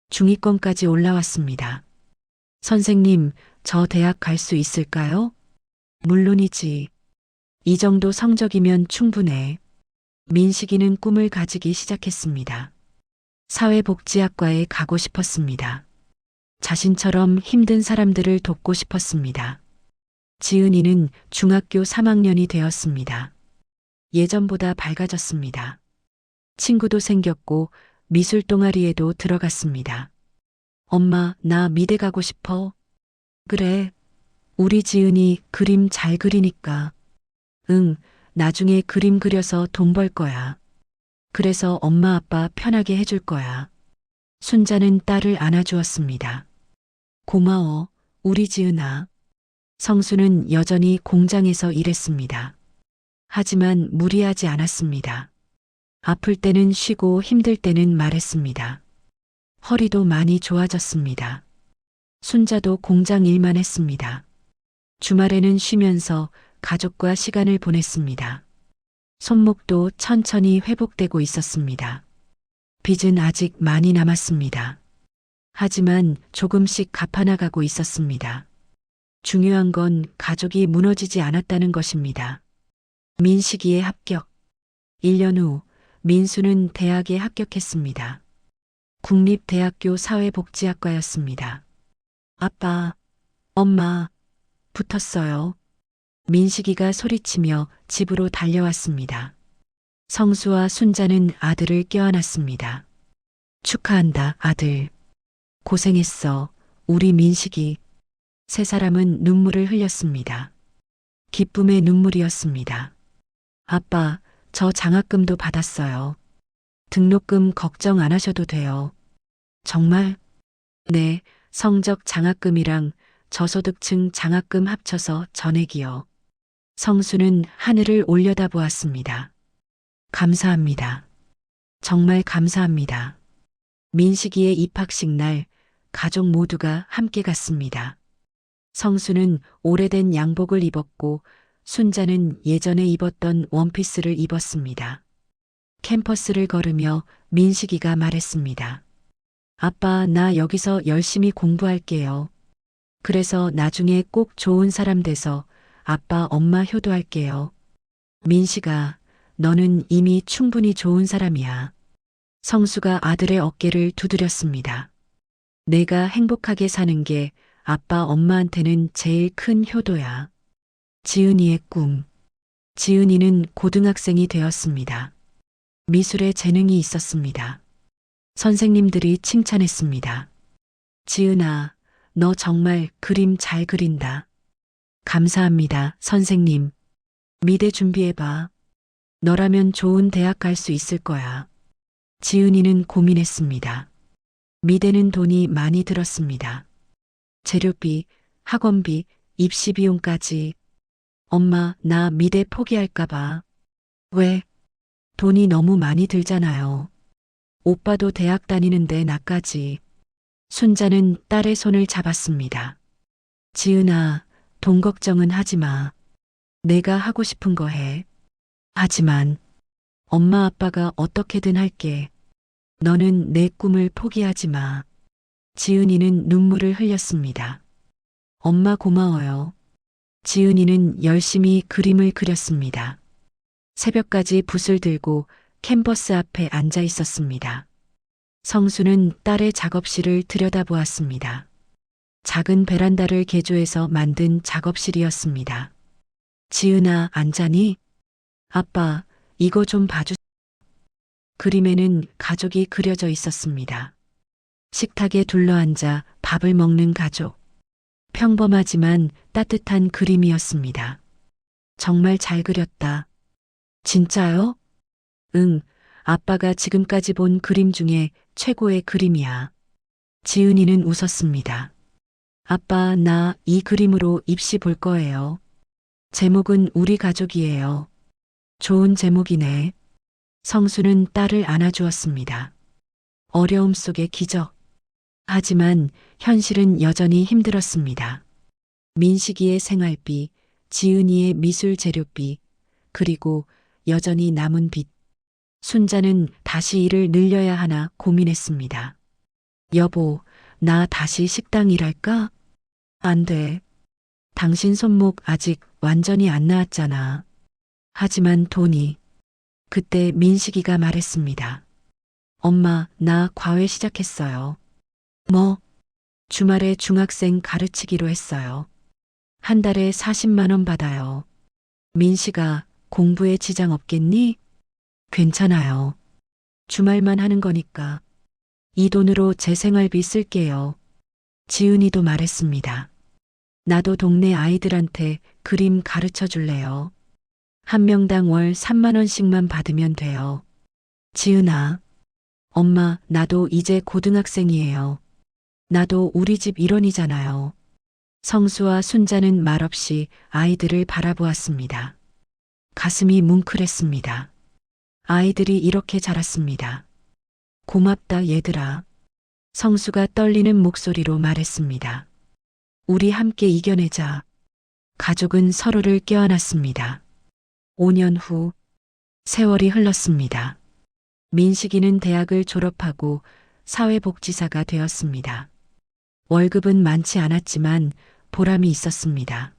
중위권까지 올라왔습니다. 선생님, 저 대학 갈 수 있을까요? 물론이지. 이 정도 성적이면 충분해. 민식이는 꿈을 가지기 시작했습니다. 사회복지학과에 가고 싶었습니다. 자신처럼 힘든 사람들을 돕고 싶었습니다. 지은이는 중학교 3학년이 되었습니다. 예전보다 밝아졌습니다. 친구도 생겼고 미술 동아리에도 들어갔습니다. 엄마, 나 미대 가고 싶어. 그래. 우리 지은이 그림 잘 그리니까. 응, 나중에 그림 그려서 돈 벌 거야. 그래서 엄마 아빠 편하게 해줄 거야. 순자는 딸을 안아주었습니다. 고마워, 우리 지은아. 성수는 여전히 공장에서 일했습니다. 하지만 무리하지 않았습니다. 아플 때는 쉬고 힘들 때는 말했습니다. 허리도 많이 좋아졌습니다. 순자도 공장 일만 했습니다. 주말에는 쉬면서 가족과 시간을 보냈습니다. 손목도 천천히 회복되고 있었습니다. 빚은 아직 많이 남았습니다. 하지만 조금씩 갚아나가고 있었습니다. 중요한 건 가족이 무너지지 않았다는 것입니다. 민식이의 합격. 1년 후 민수는 대학에 합격했습니다. 국립대학교 사회복지학과였습니다. 아빠, 엄마, 붙었어요. 민식이가 소리치며 집으로 달려왔습니다. 성수와 순자는 아들을 껴안았습니다. 축하한다, 아들. 고생했어, 우리 민식이. 세 사람은 눈물을 흘렸습니다. 기쁨의 눈물이었습니다. 아빠, 저 장학금도 받았어요. 등록금 걱정 안 하셔도 돼요. 정말? 네, 성적 장학금이랑 저소득층 장학금 합쳐서 전액이요. 성수는 하늘을 올려다보았습니다. 감사합니다. 정말 감사합니다. 민식이의 입학식 날 가족 모두가 함께 갔습니다. 성수는 오래된 양복을 입었고 순자는 예전에 입었던 원피스를 입었습니다. 캠퍼스를 걸으며 민식이가 말했습니다. 아빠, 나 여기서 열심히 공부할게요. 그래서 나중에 꼭 좋은 사람 돼서 아빠, 엄마 효도할게요. 민식아, 너는 이미 충분히 좋은 사람이야. 성수가 아들의 어깨를 두드렸습니다. 내가 행복하게 사는 게 아빠, 엄마한테는 제일 큰 효도야. 지은이의 꿈. 지은이는 고등학생이 되었습니다. 미술에 재능이 있었습니다. 선생님들이 칭찬했습니다. 지은아, 너 정말 그림 잘 그린다. 감사합니다, 선생님. 미대 준비해봐. 너라면 좋은 대학 갈 수 있을 거야. 지은이는 고민했습니다. 미대는 돈이 많이 들었습니다. 재료비, 학원비, 입시 비용까지. 엄마, 나 미대 포기할까봐. 왜? 돈이 너무 많이 들잖아요. 오빠도 대학 다니는데 나까지. 순자는 딸의 손을 잡았습니다. 지은아, 돈 걱정은 하지 마. 내가 하고 싶은 거 해. 하지만 엄마 아빠가 어떻게든 할게. 너는 내 꿈을 포기하지 마. 지은이는 눈물을 흘렸습니다. 엄마 고마워요. 지은이는 열심히 그림을 그렸습니다. 새벽까지 붓을 들고 캔버스 앞에 앉아 있었습니다. 성수는 딸의 작업실을 들여다보았습니다. 작은 베란다를 개조해서 만든 작업실이었습니다. 지은아, 안 자니? 아빠, 이거 좀 봐주. 그림에는 가족이 그려져 있었습니다. 식탁에 둘러앉아 밥을 먹는 가족. 평범하지만 따뜻한 그림이었습니다. 정말 잘 그렸다. 진짜요? 응, 아빠가 지금까지 본 그림 중에 최고의 그림이야. 지은이는 웃었습니다. 아빠, 나 이 그림으로 입시 볼 거예요. 제목은 우리 가족이에요. 좋은 제목이네. 성수는 딸을 안아주었습니다. 어려움 속의 기적. 하지만 현실은 여전히 힘들었습니다. 민식이의 생활비, 지은이의 미술 재료비, 그리고 여전히 남은 빚. 순자는 다시 일을 늘려야 하나 고민했습니다. 여보, 나 다시 식당 일할까? 안 돼. 당신 손목 아직 완전히 안 나았잖아. 하지만 돈이. 그때 민식이가 말했습니다. 엄마, 나 과외 시작했어요. 뭐? 주말에 중학생 가르치기로 했어요. 한 달에 40만 원 받아요. 민식아, 공부에 지장 없겠니? 괜찮아요. 주말만 하는 거니까. 이 돈으로 제 생활비 쓸게요. 지은이도 말했습니다. 나도 동네 아이들한테 그림 가르쳐 줄래요. 한 명당 월 3만 원씩만 받으면 돼요. 지은아, 엄마, 나도 이제 고등학생이에요. 나도 우리 집 일원이잖아요. 성수와 순자는 말없이 아이들을 바라보았습니다. 가슴이 뭉클했습니다. 아이들이 이렇게 자랐습니다. 고맙다, 얘들아. 성수가 떨리는 목소리로 말했습니다. 우리 함께 이겨내자. 가족은 서로를 껴안았습니다. 5년 후, 세월이 흘렀습니다. 민식이는 대학을 졸업하고 사회복지사가 되었습니다. 월급은 많지 않았지만 보람이 있었습니다.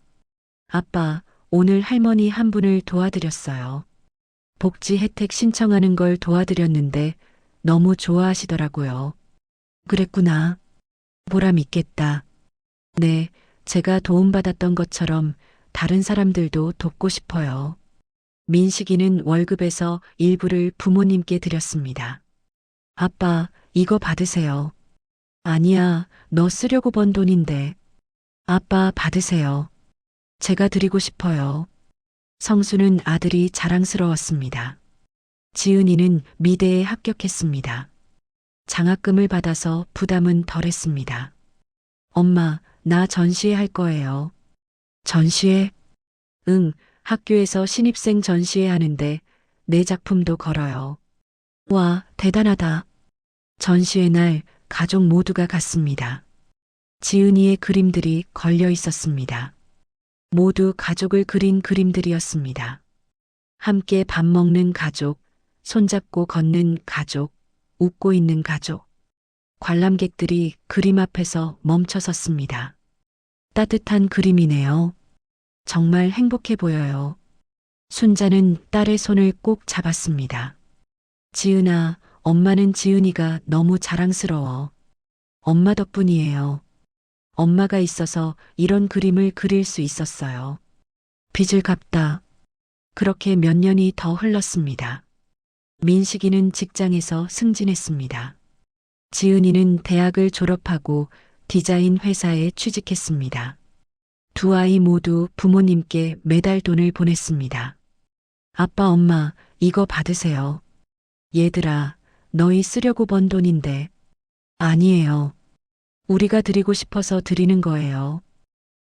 아빠, 오늘 할머니 한 분을 도와드렸어요. 복지 혜택 신청하는 걸 도와드렸는데 너무 좋아하시더라고요. 그랬구나. 보람 있겠다. 네, 제가 도움받았던 것처럼 다른 사람들도 돕고 싶어요. 민식이는 월급에서 일부를 부모님께 드렸습니다. 아빠, 이거 받으세요. 아니야, 너 쓰려고 번 돈인데. 아빠, 받으세요. 제가 드리고 싶어요. 성수는 아들이 자랑스러웠습니다. 지은이는 미대에 합격했습니다. 장학금을 받아서 부담은 덜했습니다. 엄마, 나 전시회 할 거예요. 전시회? 응, 학교에서 신입생 전시회 하는데 내 작품도 걸어요. 와, 대단하다. 전시회 날 가족 모두가 갔습니다. 지은이의 그림들이 걸려 있었습니다. 모두 가족을 그린 그림들이었습니다. 함께 밥 먹는 가족, 손잡고 걷는 가족, 웃고 있는 가족. 관람객들이 그림 앞에서 멈춰 섰습니다. 따뜻한 그림이네요. 정말 행복해 보여요. 순자는 딸의 손을 꼭 잡았습니다. 지은아, 엄마는 지은이가 너무 자랑스러워. 엄마 덕분이에요. 엄마가 있어서 이런 그림을 그릴 수 있었어요. 빚을 갚다. 그렇게 몇 년이 더 흘렀습니다. 민식이는 직장에서 승진했습니다. 지은이는 대학을 졸업하고 디자인 회사에 취직했습니다. 두 아이 모두 부모님께 매달 돈을 보냈습니다. 아빠, 엄마, 이거 받으세요. 얘들아, 너희 쓰려고 번 돈인데. 아니에요. 우리가 드리고 싶어서 드리는 거예요.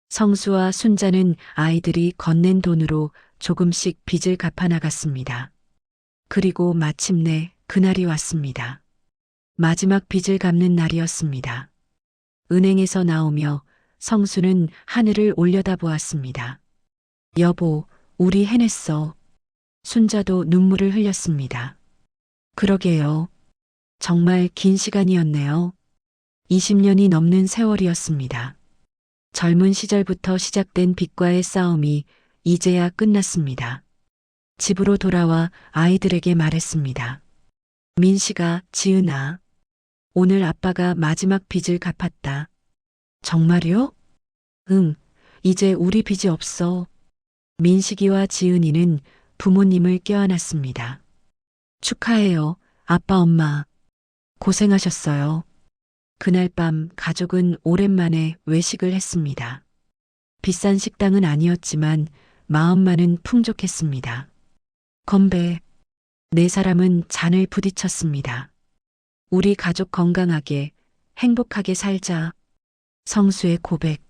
성수와 순자는 아이들이 건넨 돈으로 조금씩 빚을 갚아 나갔습니다. 그리고 마침내 그날이 왔습니다. 마지막 빚을 갚는 날이었습니다. 은행에서 나오며 성수는 하늘을 올려다보았습니다. 여보, 우리 해냈어. 순자도 눈물을 흘렸습니다. 그러게요. 정말 긴 시간이었네요. 20년이 넘는 세월이었습니다. 젊은 시절부터 시작된 빚과의 싸움이 이제야 끝났습니다. 집으로 돌아와 아이들에게 말했습니다. 민식아, 지은아, 오늘 아빠가 마지막 빚을 갚았다. 정말요? 응, 이제 우리 빚이 없어. 민식이와 지은이는 부모님을 껴안았습니다. 축하해요, 아빠, 엄마. 고생하셨어요. 그날 밤 가족은 오랜만에 외식을 했습니다. 비싼 식당은 아니었지만 마음만은 풍족했습니다. 건배. 네 사람은 잔을 부딪혔습니다. 우리 가족 건강하게, 행복하게 살자. 성수의 고백.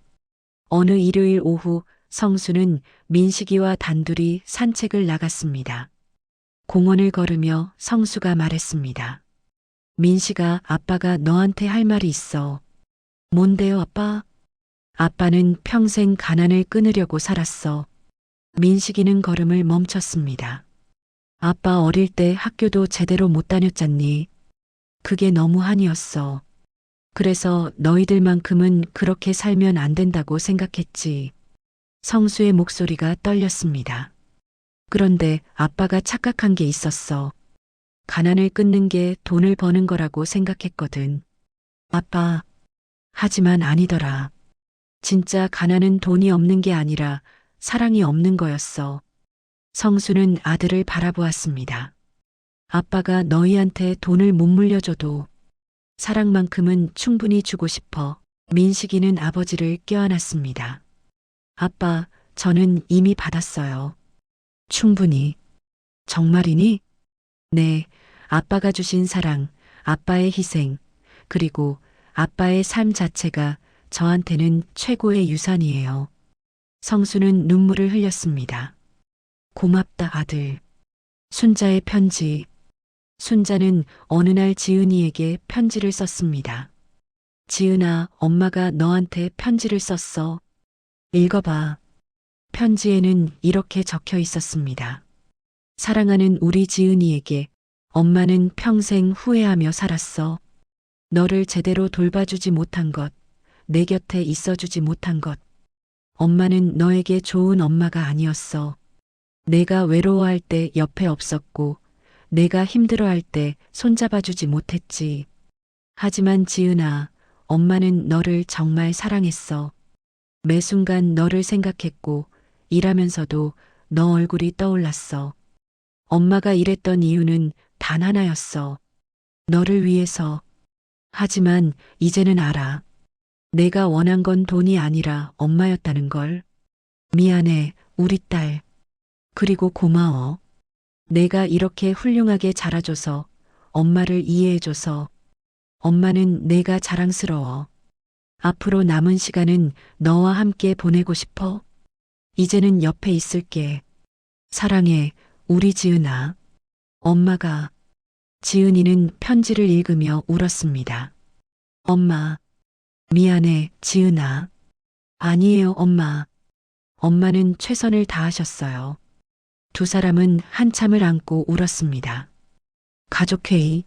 어느 일요일 오후 성수는 민식이와 단둘이 산책을 나갔습니다. 공원을 걸으며 성수가 말했습니다. 민식아, 아빠가 너한테 할 말이 있어. 뭔데요, 아빠? 아빠는 평생 가난을 끊으려고 살았어. 민식이는 걸음을 멈췄습니다. 아빠 어릴 때 학교도 제대로 못 다녔잖니. 그게 너무 한이었어. 그래서 너희들만큼은 그렇게 살면 안 된다고 생각했지. 성수의 목소리가 떨렸습니다. 그런데 아빠가 착각한 게 있었어. 가난을 끊는 게 돈을 버는 거라고 생각했거든. 아빠. 하지만 아니더라. 진짜 가난은 돈이 없는 게 아니라 사랑이 없는 거였어. 성수는 아들을 바라보았습니다. 아빠가 너희한테 돈을 못 물려줘도 사랑만큼은 충분히 주고 싶어. 민식이는 아버지를 껴안았습니다. 아빠, 저는 이미 받았어요. 충분히. 정말이니? 네, 아빠가 주신 사랑, 아빠의 희생, 그리고 아빠의 삶 자체가 저한테는 최고의 유산이에요. 성수는 눈물을 흘렸습니다. 고맙다, 아들. 순자의 편지. 순자는 어느 날 지은이에게 편지를 썼습니다. 지은아, 엄마가 너한테 편지를 썼어. 읽어봐. 편지에는 이렇게 적혀 있었습니다. 사랑하는 우리 지은이에게 엄마는 평생 후회하며 살았어. 너를 제대로 돌봐주지 못한 것, 내 곁에 있어주지 못한 것. 엄마는 너에게 좋은 엄마가 아니었어. 내가 외로워할 때 옆에 없었고, 내가 힘들어할 때 손잡아주지 못했지. 하지만 지은아, 엄마는 너를 정말 사랑했어. 매 순간 너를 생각했고, 일하면서도 너 얼굴이 떠올랐어. 엄마가 일했던 이유는 단 하나였어. 너를 위해서. 하지만 이제는 알아. 내가 원한 건 돈이 아니라 엄마였다는 걸. 미안해, 우리 딸. 그리고 고마워. 내가 이렇게 훌륭하게 자라줘서, 엄마를 이해해줘서. 엄마는 내가 자랑스러워. 앞으로 남은 시간은 너와 함께 보내고 싶어. 이제는 옆에 있을게. 사랑해, 우리 지은아. 엄마가. 지은이는 편지를 읽으며 울었습니다. 엄마. 미안해, 지은아. 아니에요, 엄마. 엄마는 최선을 다하셨어요. 두 사람은 한참을 안고 울었습니다. 가족회의.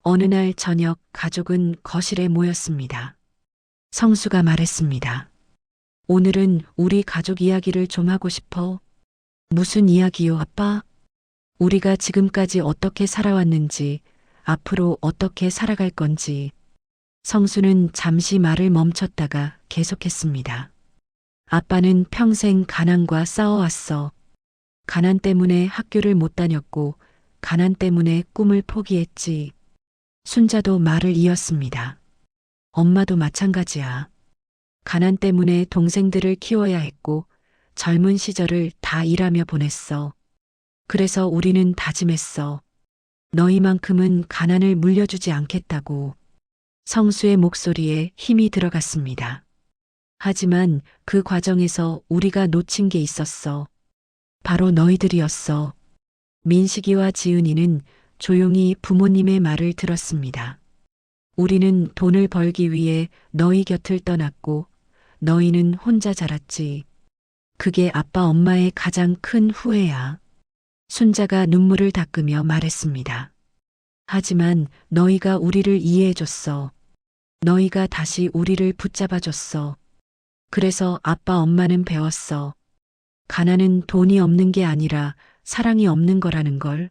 어느 날 저녁 가족은 거실에 모였습니다. 성수가 말했습니다. 오늘은 우리 가족 이야기를 좀 하고 싶어. 무슨 이야기요, 아빠? 우리가 지금까지 어떻게 살아왔는지, 앞으로 어떻게 살아갈 건지. 성수는 잠시 말을 멈췄다가 계속했습니다. 아빠는 평생 가난과 싸워왔어. 가난 때문에 학교를 못 다녔고, 가난 때문에 꿈을 포기했지. 순자도 말을 이었습니다. 엄마도 마찬가지야. 가난 때문에 동생들을 키워야 했고, 젊은 시절을 다 일하며 보냈어. 그래서 우리는 다짐했어. 너희만큼은 가난을 물려주지 않겠다고. 성수의 목소리에 힘이 들어갔습니다. 하지만 그 과정에서 우리가 놓친 게 있었어. 바로 너희들이었어. 민식이와 지은이는 조용히 부모님의 말을 들었습니다. 우리는 돈을 벌기 위해 너희 곁을 떠났고 너희는 혼자 자랐지. 그게 아빠 엄마의 가장 큰 후회야. 순자가 눈물을 닦으며 말했습니다. 하지만 너희가 우리를 이해해줬어. 너희가 다시 우리를 붙잡아줬어. 그래서 아빠 엄마는 배웠어. 가난은 돈이 없는 게 아니라 사랑이 없는 거라는 걸.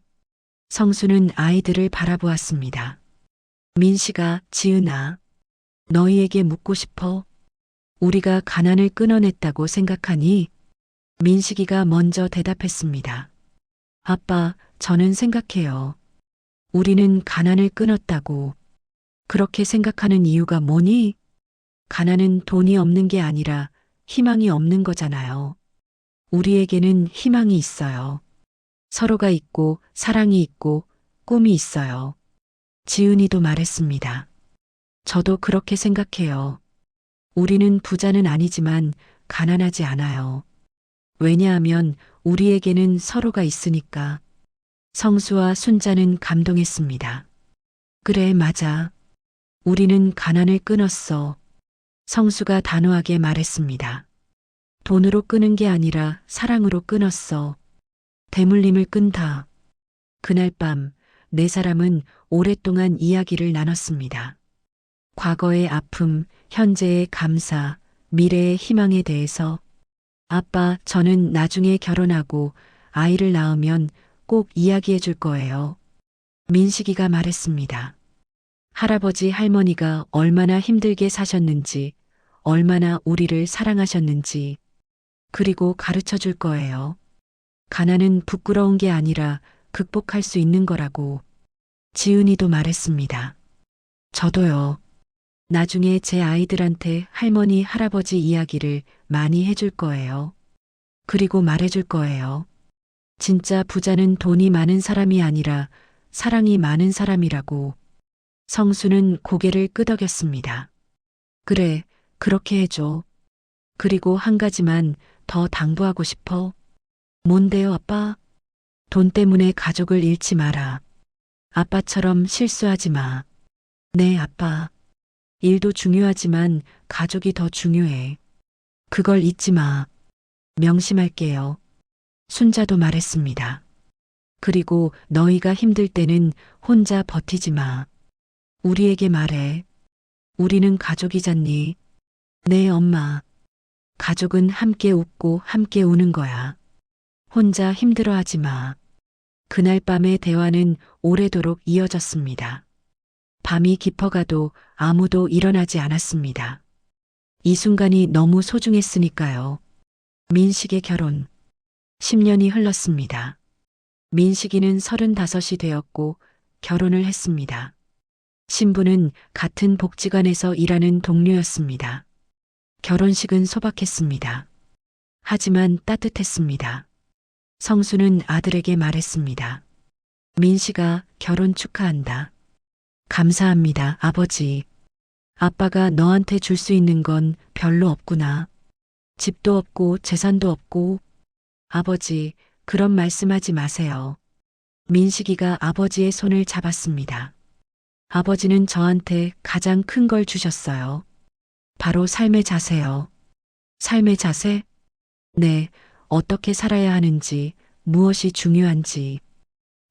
성수는 아이들을 바라보았습니다. 민식아, 지은아, 너희에게 묻고 싶어. 우리가 가난을 끊어냈다고 생각하니? 민식이가 먼저 대답했습니다. 아빠, 저는 생각해요. 우리는 가난을 끊었다고. 그렇게 생각하는 이유가 뭐니? 가난은 돈이 없는 게 아니라 희망이 없는 거잖아요. 우리에게는 희망이 있어요. 서로가 있고 사랑이 있고 꿈이 있어요. 지은이도 말했습니다. 저도 그렇게 생각해요. 우리는 부자는 아니지만 가난하지 않아요. 왜냐하면 우리에게는 서로가 있으니까. 성수와 순자는 감동했습니다. 그래, 맞아. 우리는 가난을 끊었어. 성수가 단호하게 말했습니다. 돈으로 끄는 게 아니라 사랑으로 끊었어. 대물림을 끈다. 그날 밤, 네 사람은 오랫동안 이야기를 나눴습니다. 과거의 아픔, 현재의 감사, 미래의 희망에 대해서. 아빠, 저는 나중에 결혼하고 아이를 낳으면 꼭 이야기해 줄 거예요. 민식이가 말했습니다. 할아버지, 할머니가 얼마나 힘들게 사셨는지, 얼마나 우리를 사랑하셨는지, 그리고 가르쳐 줄 거예요. 가난은 부끄러운 게 아니라 극복할 수 있는 거라고 지은이도 말했습니다. 저도요. 나중에 제 아이들한테 할머니, 할아버지 이야기를 많이 해줄 거예요. 그리고 말해줄 거예요. 진짜 부자는 돈이 많은 사람이 아니라 사랑이 많은 사람이라고. 성수는 고개를 끄덕였습니다. 그래, 그렇게 해줘. 그리고 한 가지만 더 당부하고 싶어. 뭔데요, 아빠? 돈 때문에 가족을 잃지 마라. 아빠처럼 실수하지 마. 네, 아빠. 일도 중요하지만 가족이 더 중요해. 그걸 잊지 마. 명심할게요. 순자도 말했습니다. 그리고 너희가 힘들 때는 혼자 버티지 마. 우리에게 말해. 우리는 가족이잖니. 네, 엄마. 가족은 함께 웃고 함께 우는 거야. 혼자 힘들어하지 마. 그날 밤의 대화는 오래도록 이어졌습니다. 밤이 깊어가도 아무도 일어나지 않았습니다. 이 순간이 너무 소중했으니까요. 민식의 결혼. 10년이 흘렀습니다. 민식이는 35이 되었고 결혼을 했습니다. 신부는 같은 복지관에서 일하는 동료였습니다. 결혼식은 소박했습니다. 하지만 따뜻했습니다. 성수는 아들에게 말했습니다. 민식아, 결혼 축하한다. 감사합니다, 아버지. 아빠가 너한테 줄 수 있는 건 별로 없구나. 집도 없고 재산도 없고. 아버지, 그런 말씀하지 마세요. 민식이가 아버지의 손을 잡았습니다. 아버지는 저한테 가장 큰 걸 주셨어요. 바로 삶의 자세요. 삶의 자세? 네, 어떻게 살아야 하는지, 무엇이 중요한지.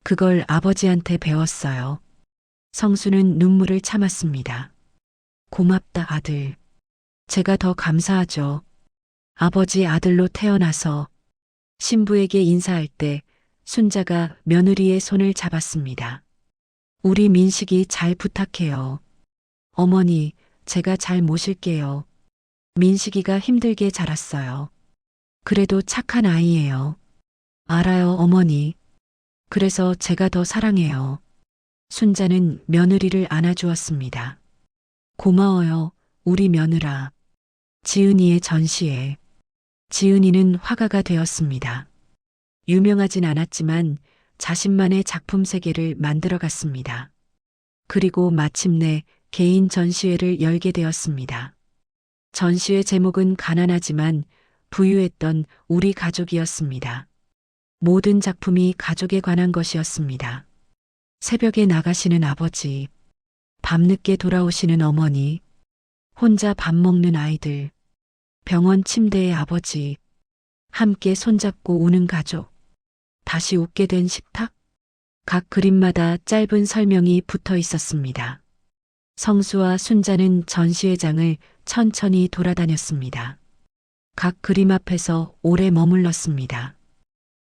그걸 아버지한테 배웠어요. 성수는 눈물을 참았습니다. 고맙다, 아들. 제가 더 감사하죠. 아버지 아들로 태어나서. 신부에게 인사할 때 순자가 며느리의 손을 잡았습니다. 우리 민식이 잘 부탁해요. 어머니, 제가 잘 모실게요. 민식이가 힘들게 자랐어요. 그래도 착한 아이예요. 알아요, 어머니. 그래서 제가 더 사랑해요. 순자는 며느리를 안아주었습니다. 고마워요, 우리 며느라. 지은이의 전시회. 지은이는 화가가 되었습니다. 유명하진 않았지만 자신만의 작품 세계를 만들어갔습니다. 그리고 마침내 개인 전시회를 열게 되었습니다. 전시회 제목은 가난하지만 부유했던 우리 가족이었습니다. 모든 작품이 가족에 관한 것이었습니다. 새벽에 나가시는 아버지, 밤늦게 돌아오시는 어머니, 혼자 밥 먹는 아이들, 병원 침대의 아버지, 함께 손잡고 우는 가족, 다시 웃게 된 식탁. 각 그림마다 짧은 설명이 붙어 있었습니다. 성수와 순자는 전시회장을 천천히 돌아다녔습니다. 각 그림 앞에서 오래 머물렀습니다.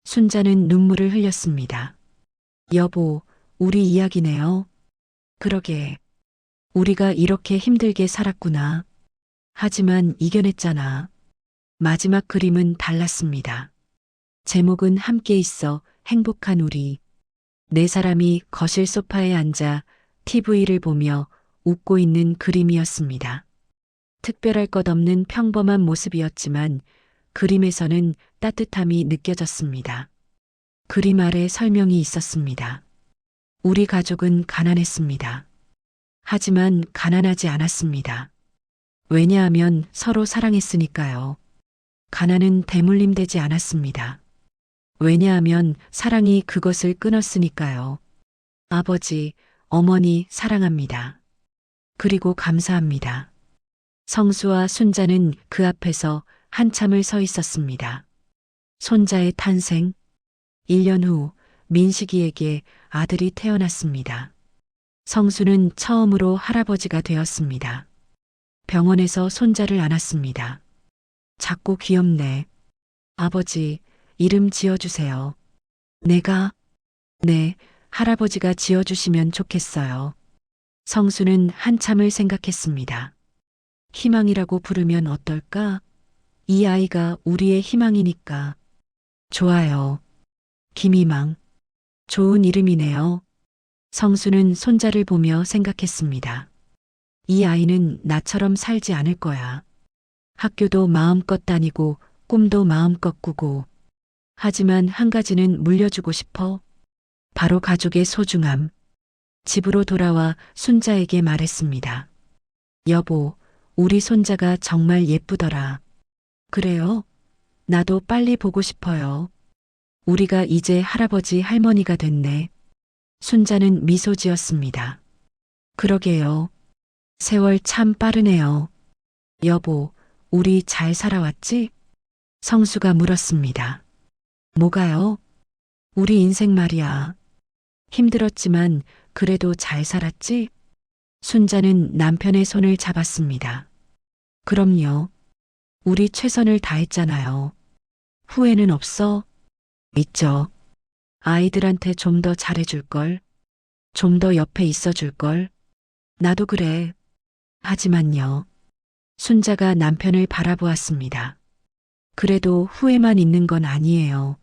순자는 눈물을 흘렸습니다. 여보, 우리 이야기네요. 그러게. 우리가 이렇게 힘들게 살았구나. 하지만 이겨냈잖아. 마지막 그림은 달랐습니다. 제목은 함께 있어 행복한 우리. 네 사람이 거실 소파에 앉아 TV를 보며 웃고 있는 그림이었습니다. 특별할 것 없는 평범한 모습이었지만 그림에서는 따뜻함이 느껴졌습니다. 그림 아래 설명이 있었습니다. 우리 가족은 가난했습니다. 하지만 가난하지 않았습니다. 왜냐하면 서로 사랑했으니까요. 가난은 대물림되지 않았습니다. 왜냐하면 사랑이 그것을 끊었으니까요. 아버지, 어머니 사랑합니다. 그리고 감사합니다. 성수와 순자는 그 앞에서 한참을 서 있었습니다. 손자의 탄생. 1년 후 민식이에게 아들이 태어났습니다. 성수는 처음으로 할아버지가 되었습니다. 병원에서 손자를 안았습니다. 작고 귀엽네. 아버지, 이름 지어주세요. 내가? 네, 할아버지가 지어주시면 좋겠어요. 성수는 한참을 생각했습니다. 희망이라고 부르면 어떨까? 이 아이가 우리의 희망이니까. 좋아요. 김희망. 좋은 이름이네요. 성수는 손자를 보며 생각했습니다. 이 아이는 나처럼 살지 않을 거야. 학교도 마음껏 다니고 꿈도 마음껏 꾸고. 하지만 한 가지는 물려주고 싶어. 바로 가족의 소중함. 집으로 돌아와 손자에게 말했습니다. 여보, 우리 손자가 정말 예쁘더라. 그래요? 나도 빨리 보고 싶어요. 우리가 이제 할아버지 할머니가 됐네. 손자는 미소 지었습니다. 그러게요. 세월 참 빠르네요. 여보, 우리 잘 살아왔지? 성수가 물었습니다. 뭐가요? 우리 인생 말이야. 힘들었지만 그래도 잘 살았지? 손자는 남편의 손을 잡았습니다. 그럼요. 우리 최선을 다했잖아요. 후회는 없어? 있죠. 아이들한테 좀 더 잘해줄걸. 좀 더 옆에 있어줄걸. 나도 그래. 하지만요. 손자가 남편을 바라보았습니다. 그래도 후회만 있는 건 아니에요.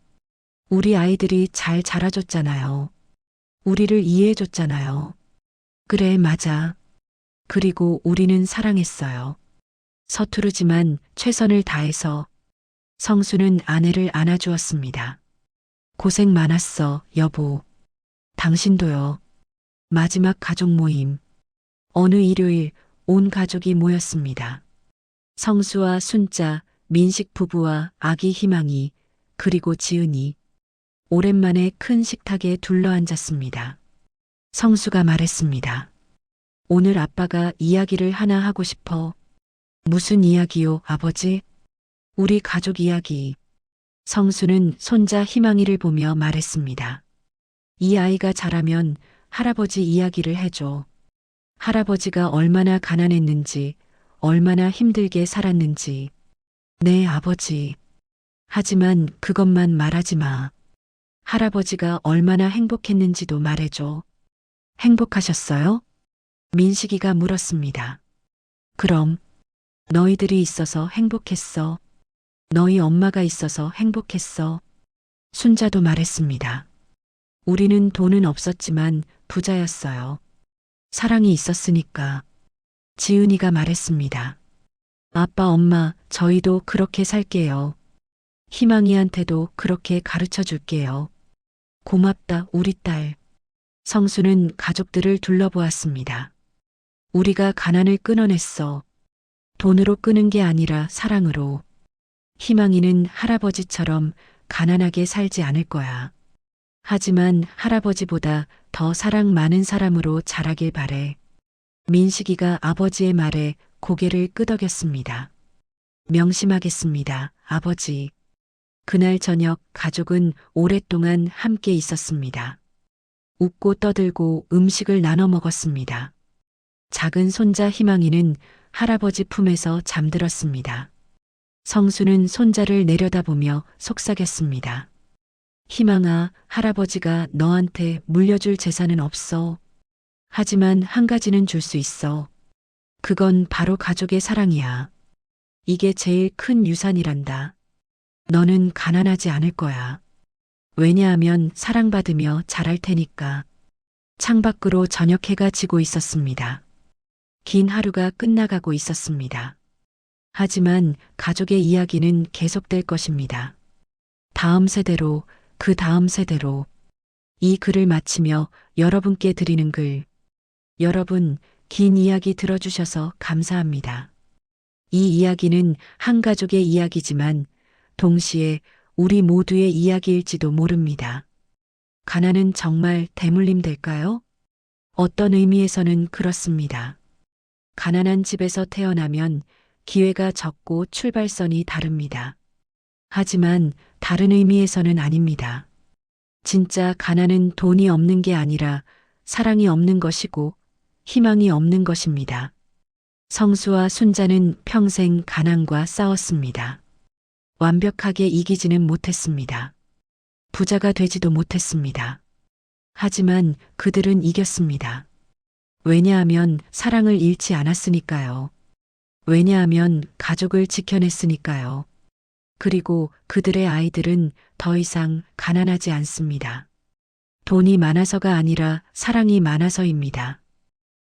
우리 아이들이 잘 자라줬잖아요. 우리를 이해해줬잖아요. 그래, 맞아. 그리고 우리는 사랑했어요. 서투르지만 최선을 다해서. 성수는 아내를 안아주었습니다. 고생 많았어, 여보. 당신도요. 마지막 가족 모임. 어느 일요일 온 가족이 모였습니다. 성수와 순자, 민식 부부와 아기 희망이, 그리고 지은이. 오랜만에 큰 식탁에 둘러앉았습니다. 성수가 말했습니다. 오늘 아빠가 이야기를 하나 하고 싶어. 무슨 이야기요, 아버지? 우리 가족 이야기. 성수는 손자 희망이를 보며 말했습니다. 이 아이가 자라면 할아버지 이야기를 해줘. 할아버지가 얼마나 가난했는지, 얼마나 힘들게 살았는지. 네, 아버지. 하지만 그것만 말하지 마. 할아버지가 얼마나 행복했는지도 말해줘. 행복하셨어요? 민식이가 물었습니다. 그럼, 너희들이 있어서 행복했어. 너희 엄마가 있어서 행복했어. 순자도 말했습니다. 우리는 돈은 없었지만 부자였어요. 사랑이 있었으니까. 지은이가 말했습니다. 아빠, 엄마, 저희도 그렇게 살게요. 희망이한테도 그렇게 가르쳐 줄게요. 고맙다, 우리 딸. 성수는 가족들을 둘러보았습니다. 우리가 가난을 끊어냈어. 돈으로 끄는 게 아니라 사랑으로. 희망이는 할아버지처럼 가난하게 살지 않을 거야. 하지만 할아버지보다 더 사랑 많은 사람으로 자라길 바래. 민식이가 아버지의 말에 고개를 끄덕였습니다. 명심하겠습니다, 아버지. 그날 저녁 가족은 오랫동안 함께 있었습니다. 웃고 떠들고 음식을 나눠 먹었습니다. 작은 손자 희망이는 할아버지 품에서 잠들었습니다. 성수는 손자를 내려다보며 속삭였습니다. 희망아, 할아버지가 너한테 물려줄 재산은 없어. 하지만 한 가지는 줄 수 있어. 그건 바로 가족의 사랑이야. 이게 제일 큰 유산이란다. 너는 가난하지 않을 거야. 왜냐하면 사랑받으며 자랄 테니까. 창밖으로 저녁 해가 지고 있었습니다. 긴 하루가 끝나가고 있었습니다. 하지만 가족의 이야기는 계속될 것입니다. 다음 세대로, 그 다음 세대로. 이 글을 마치며 여러분께 드리는 글. 여러분, 긴 이야기 들어주셔서 감사합니다. 이 이야기는 한 가족의 이야기지만 동시에 우리 모두의 이야기일지도 모릅니다. 가난은 정말 대물림 될까요? 어떤 의미에서는 그렇습니다. 가난한 집에서 태어나면 기회가 적고 출발선이 다릅니다. 하지만 다른 의미에서는 아닙니다. 진짜 가난은 돈이 없는 게 아니라 사랑이 없는 것이고 희망이 없는 것입니다. 성수와 순자는 평생 가난과 싸웠습니다. 완벽하게 이기지는 못했습니다. 부자가 되지도 못했습니다. 하지만 그들은 이겼습니다. 왜냐하면 사랑을 잃지 않았으니까요. 왜냐하면 가족을 지켜냈으니까요. 그리고 그들의 아이들은 더 이상 가난하지 않습니다. 돈이 많아서가 아니라 사랑이 많아서입니다.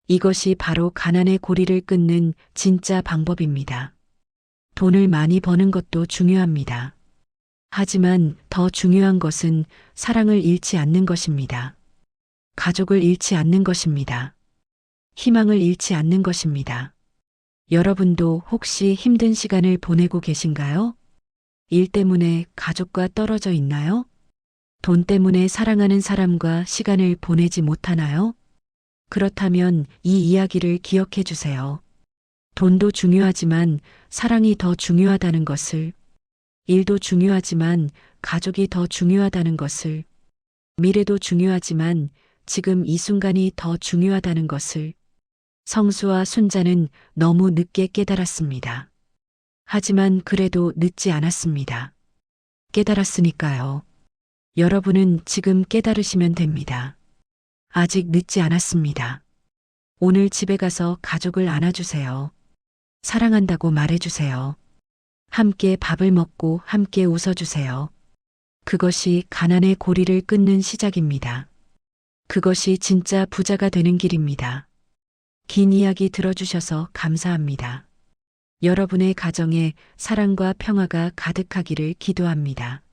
이것이 바로 가난의 고리를 끊는 진짜 방법입니다. 돈을 많이 버는 것도 중요합니다. 하지만 더 중요한 것은 사랑을 잃지 않는 것입니다. 가족을 잃지 않는 것입니다. 희망을 잃지 않는 것입니다. 여러분도 혹시 힘든 시간을 보내고 계신가요? 일 때문에 가족과 떨어져 있나요? 돈 때문에 사랑하는 사람과 시간을 보내지 못하나요? 그렇다면 이 이야기를 기억해 주세요. 돈도 중요하지만 사랑이 더 중요하다는 것을, 일도 중요하지만 가족이 더 중요하다는 것을, 미래도 중요하지만 지금 이 순간이 더 중요하다는 것을 성수와 순자는 너무 늦게 깨달았습니다. 하지만 그래도 늦지 않았습니다. 깨달았으니까요. 여러분은 지금 깨달으시면 됩니다. 아직 늦지 않았습니다. 오늘 집에 가서 가족을 안아주세요. 사랑한다고 말해주세요. 함께 밥을 먹고 함께 웃어주세요. 그것이 가난의 고리를 끊는 시작입니다. 그것이 진짜 부자가 되는 길입니다. 긴 이야기 들어주셔서 감사합니다. 여러분의 가정에 사랑과 평화가 가득하기를 기도합니다.